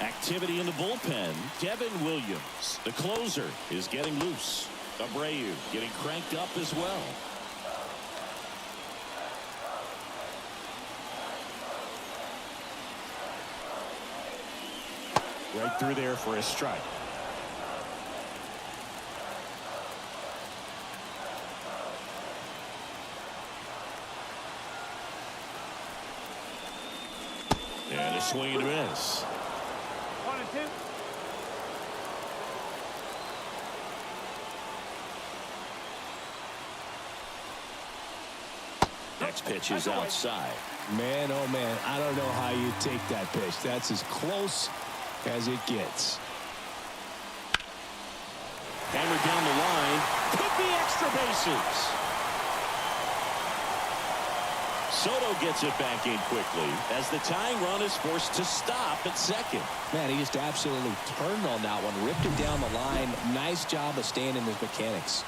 Activity in the bullpen. Devin Williams, the closer, is getting loose. Abreu getting cranked up as well. Right through there for a strike. And a swing and a miss. 1 and 2. Next pitch is outside. Man, oh man, I don't know how you take that pitch. That's as close as it gets. Hammered down the line. Could be extra bases. Soto gets it back in quickly as the tying run is forced to stop at second. Man, he just absolutely turned on that one, ripped it down the line. Nice job of staying in his mechanics.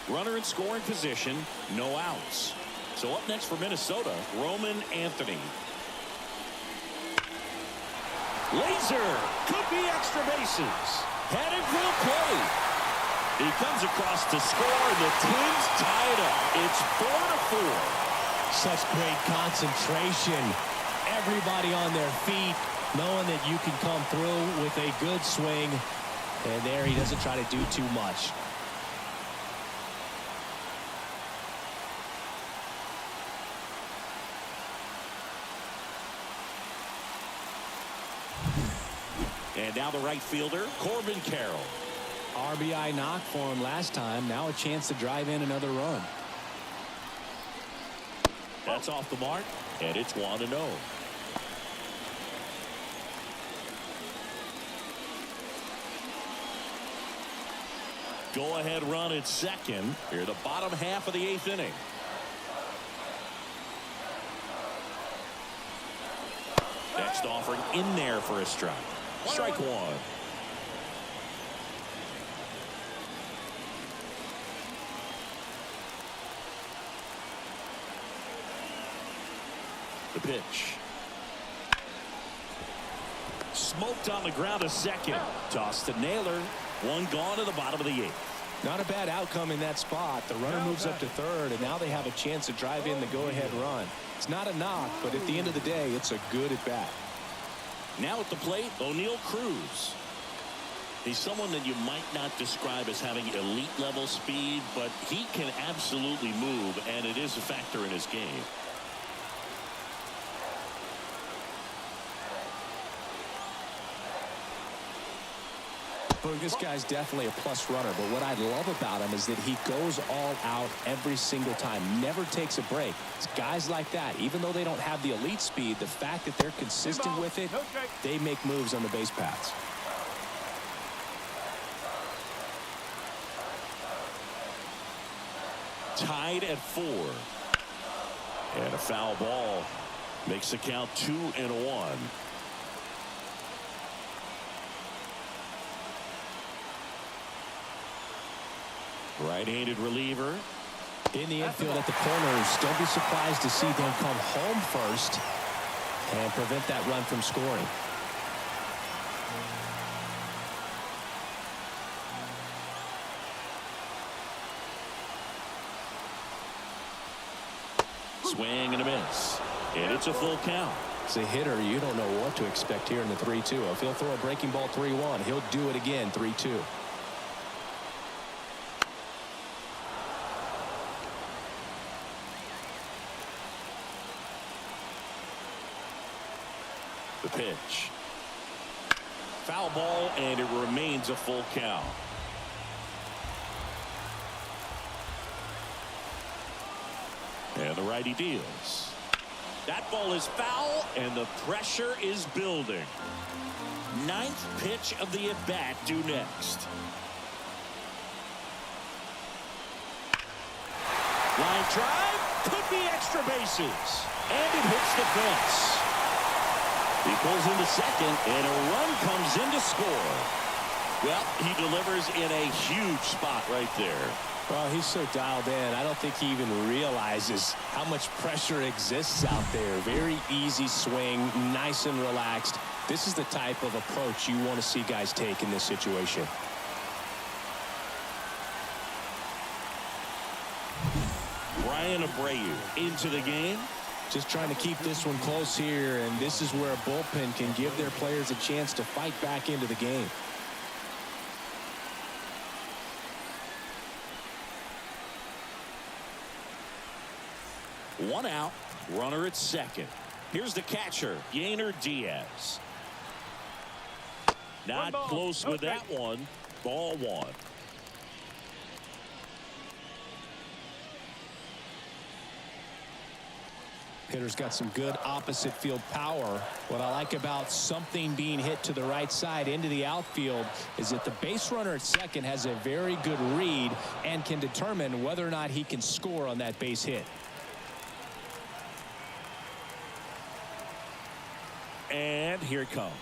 Runner in scoring position, no outs. So up next for Minnesota, Roman Anthony. Laser, could be extra bases. Headed for the plate. He comes across to score, and the Twins tie it up. It's 4-4. Such great concentration. Everybody on their feet, knowing that you can come through with a good swing. And there he doesn't try to do too much. And now the right fielder, Corbin Carroll. RBI knock for him last time. Now a chance to drive in another run. That's off the mark, and it's 1-0. Go-ahead run at second. Here, the bottom half of the 8th inning. Next offering in there for a strike. Strike one. The pitch. Smoked on the ground a second. Toss to Naylor. One gone to the bottom of the 8th. Not a bad outcome in that spot. The runner moves up to third, and now they have a chance to drive in the go-ahead run. It's not a knock, but at the end of the day, it's a good at-bat. Now at the plate, O'Neal Cruz. He's someone that you might not describe as having elite level speed, but he can absolutely move, and it is a factor in his game. This guy's definitely a plus runner, but what I love about him is that he goes all out every single time, never takes a break. It's guys like that, even though they don't have the elite speed, the fact that they're consistent with it, they make moves on the base paths. Tied at 4. And a foul ball makes the count 2-1. Right-handed reliever. In the infield at the corners, don't be surprised to see them come home first and prevent that run from scoring. Swing and a miss. And it's a full count. As a hitter, you don't know what to expect here in the 3-2. If he'll throw a breaking ball 3-1, he'll do it again 3-2. The pitch. Foul ball, and it remains a full count. And the righty deals. That ball is foul, and the pressure is building. 9th pitch of the at-bat due next. Line drive, could be extra bases. And it hits the fence. He pulls into second, and a run comes in to score. Well, he delivers in a huge spot right there. Well, he's so dialed in, I don't think he even realizes how much pressure exists out there. Very easy swing, nice and relaxed. This is the type of approach you want to see guys take in this situation. Ryan Abreu into the game. Just trying to keep this one close here, and this is where a bullpen can give their players a chance to fight back into the game. One out, runner at second. Here's the catcher, Yainer Diaz. Not close with that one. Ball one. Hitter's got some good opposite field power. What I like about something being hit to the right side into the outfield is that the base runner at second has a very good read and can determine whether or not he can score on that base hit. And here it comes.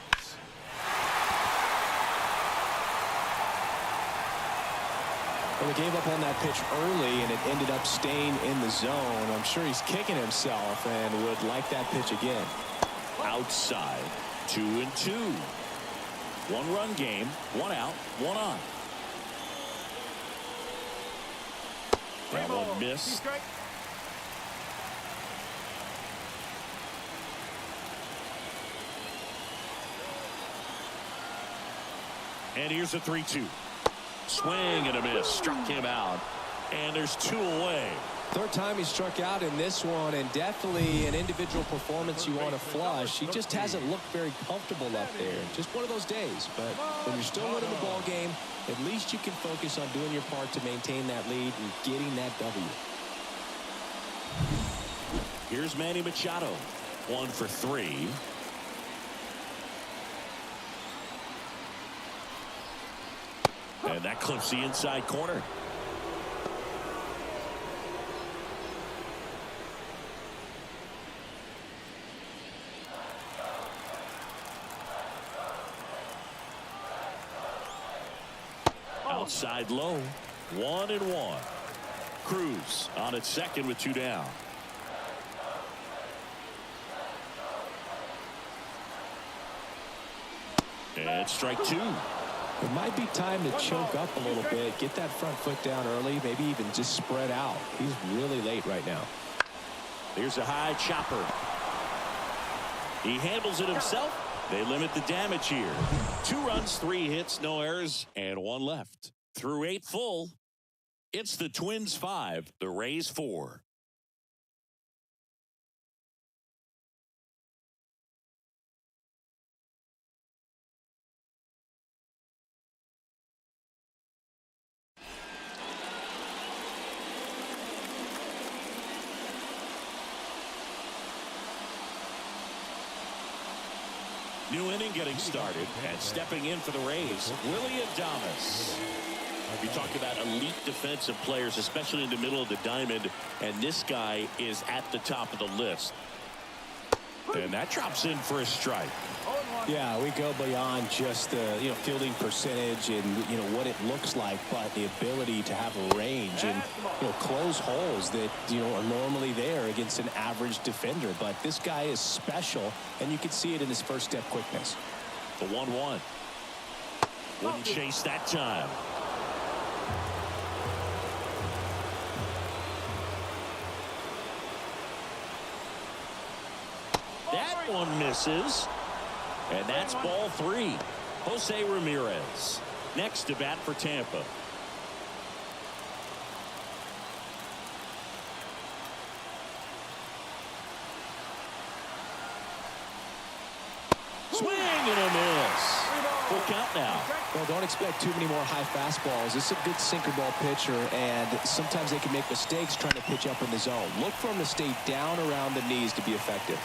Well, they gave up on that pitch early, and it ended up staying in the zone. I'm sure he's kicking himself and would like that pitch again. Outside, 2-2. One-run game, one out, one on. That one missed. And here's a 3-2. Swing and a miss. Struck him out. And there's two away. Third time he struck out in this one, and definitely an individual performance you want to flush. He just hasn't looked very comfortable up there. Just one of those days. But when you're still winning the ball game, at least you can focus on doing your part to maintain that lead and getting that W. Here's Manny Machado. 1 for 3. And that clips the inside corner. Outside low. 1-1. Cruz on at second with 2 down. And strike 2. It might be time to choke up a little bit, get that front foot down early, maybe even just spread out. He's really late right now. Here's a high chopper. He handles it himself. They limit the damage here. 2 runs, 3 hits, no errors, and 1 left. Through 8 full, it's the Twins 5, the Rays 4. New inning getting started, and stepping in for the Rays, Willie Adames. We talked about elite defensive players, especially in the middle of the diamond, and this guy is at the top of the list. And that drops in for a strike. Yeah, we go beyond just the fielding percentage and what it looks like, but the ability to have a range and close holes that are normally there against an average defender. But this guy is special, and you can see it in his first step quickness. The 1-1. Wouldn't chase that time. That one misses. And that's ball 3. Jose Ramirez next to bat for Tampa. Swing and a miss. Full count now. Well, don't expect too many more high fastballs. This is a good sinker ball pitcher, and sometimes they can make mistakes trying to pitch up in the zone. Look for him to stay down around the knees to be effective.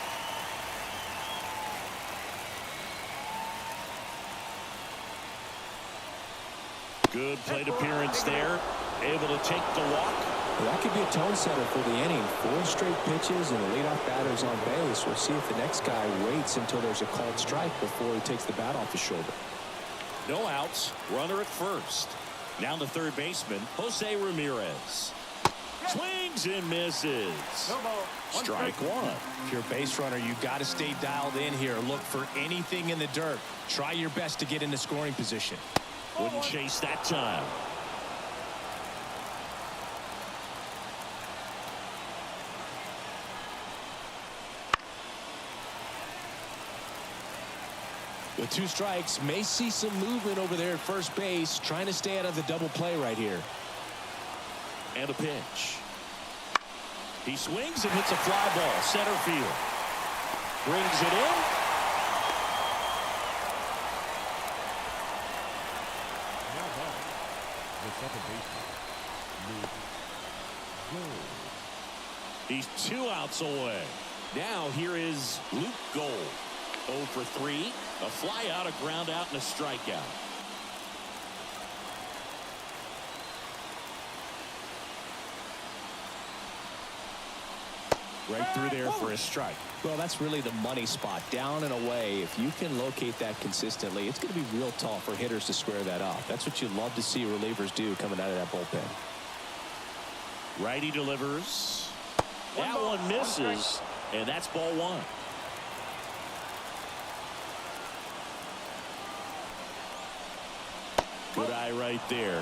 Good plate appearance there. Able to take the walk. Well, that could be a tone setter for the inning. 4 straight pitches and leadoff batters on base. We'll see if the next guy waits until there's a called strike before he takes the bat off his shoulder. No outs. Runner at first. Now the third baseman, Jose Ramirez. Swings and misses. Strike 1. If you're a base runner, you got to stay dialed in here. Look for anything in the dirt. Try your best to get into scoring position. Wouldn't chase that time. With 2 strikes, may see some movement over there at first base, trying to stay out of the double play right here. And a pitch. He swings and hits a fly ball, center field. Brings it in. Now batting, the second baseman, Luke Gold. He's 2 outs away. Now here is Luke Gold. 0 for 3. A fly out, a ground out, and a strikeout. Right through there for a strike. Well, that's really the money spot, down and away. If you can locate that consistently, it's going to be real tough for hitters to square that off. That's what you love to see relievers do coming out of that bullpen. Righty delivers. That one misses, and that's ball 1. Good eye right there.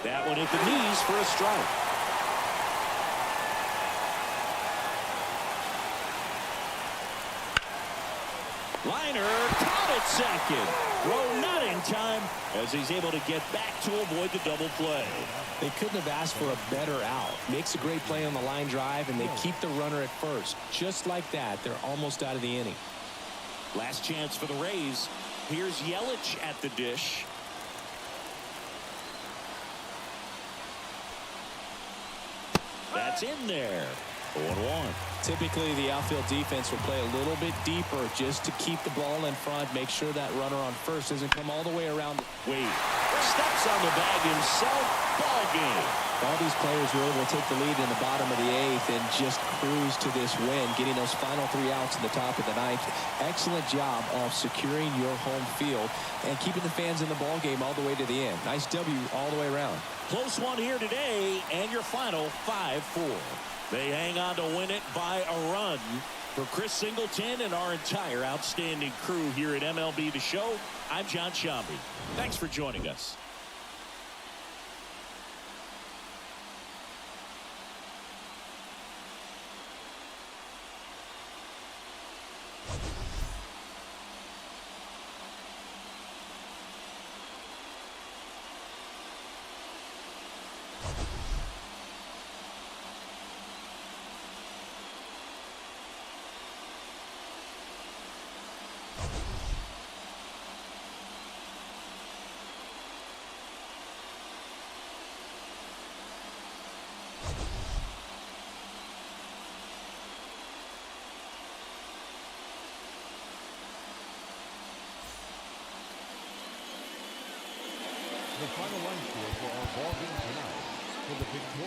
That one hit the knees for a strike. Liner caught at second. Throw not in time as he's able to get back to avoid the double play. They couldn't have asked for a better out. Makes a great play on the line drive, and they keep the runner at first. Just like that, they're almost out of the inning. Last chance for the Rays. Here's Yelich at the dish. That's in there. 0-1. Typically, the outfield defense will play a little bit deeper just to keep the ball in front, make sure that runner on first doesn't come all the way around. Wade steps on the bag himself. Ball game. All these players were able to take the lead in the bottom of the 8th and just cruise to this win, getting those final 3 outs in the top of the 9th. Excellent job of securing your home field and keeping the fans in the ball game all the way to the end. Nice W all the way around. Close one here today, and your final 5-4. They hang on to win it by a run. For Chris Singleton and our entire outstanding crew here at MLB The Show, I'm John Shambi. Thanks for joining us. The final line score for our ball game tonight. For the victorious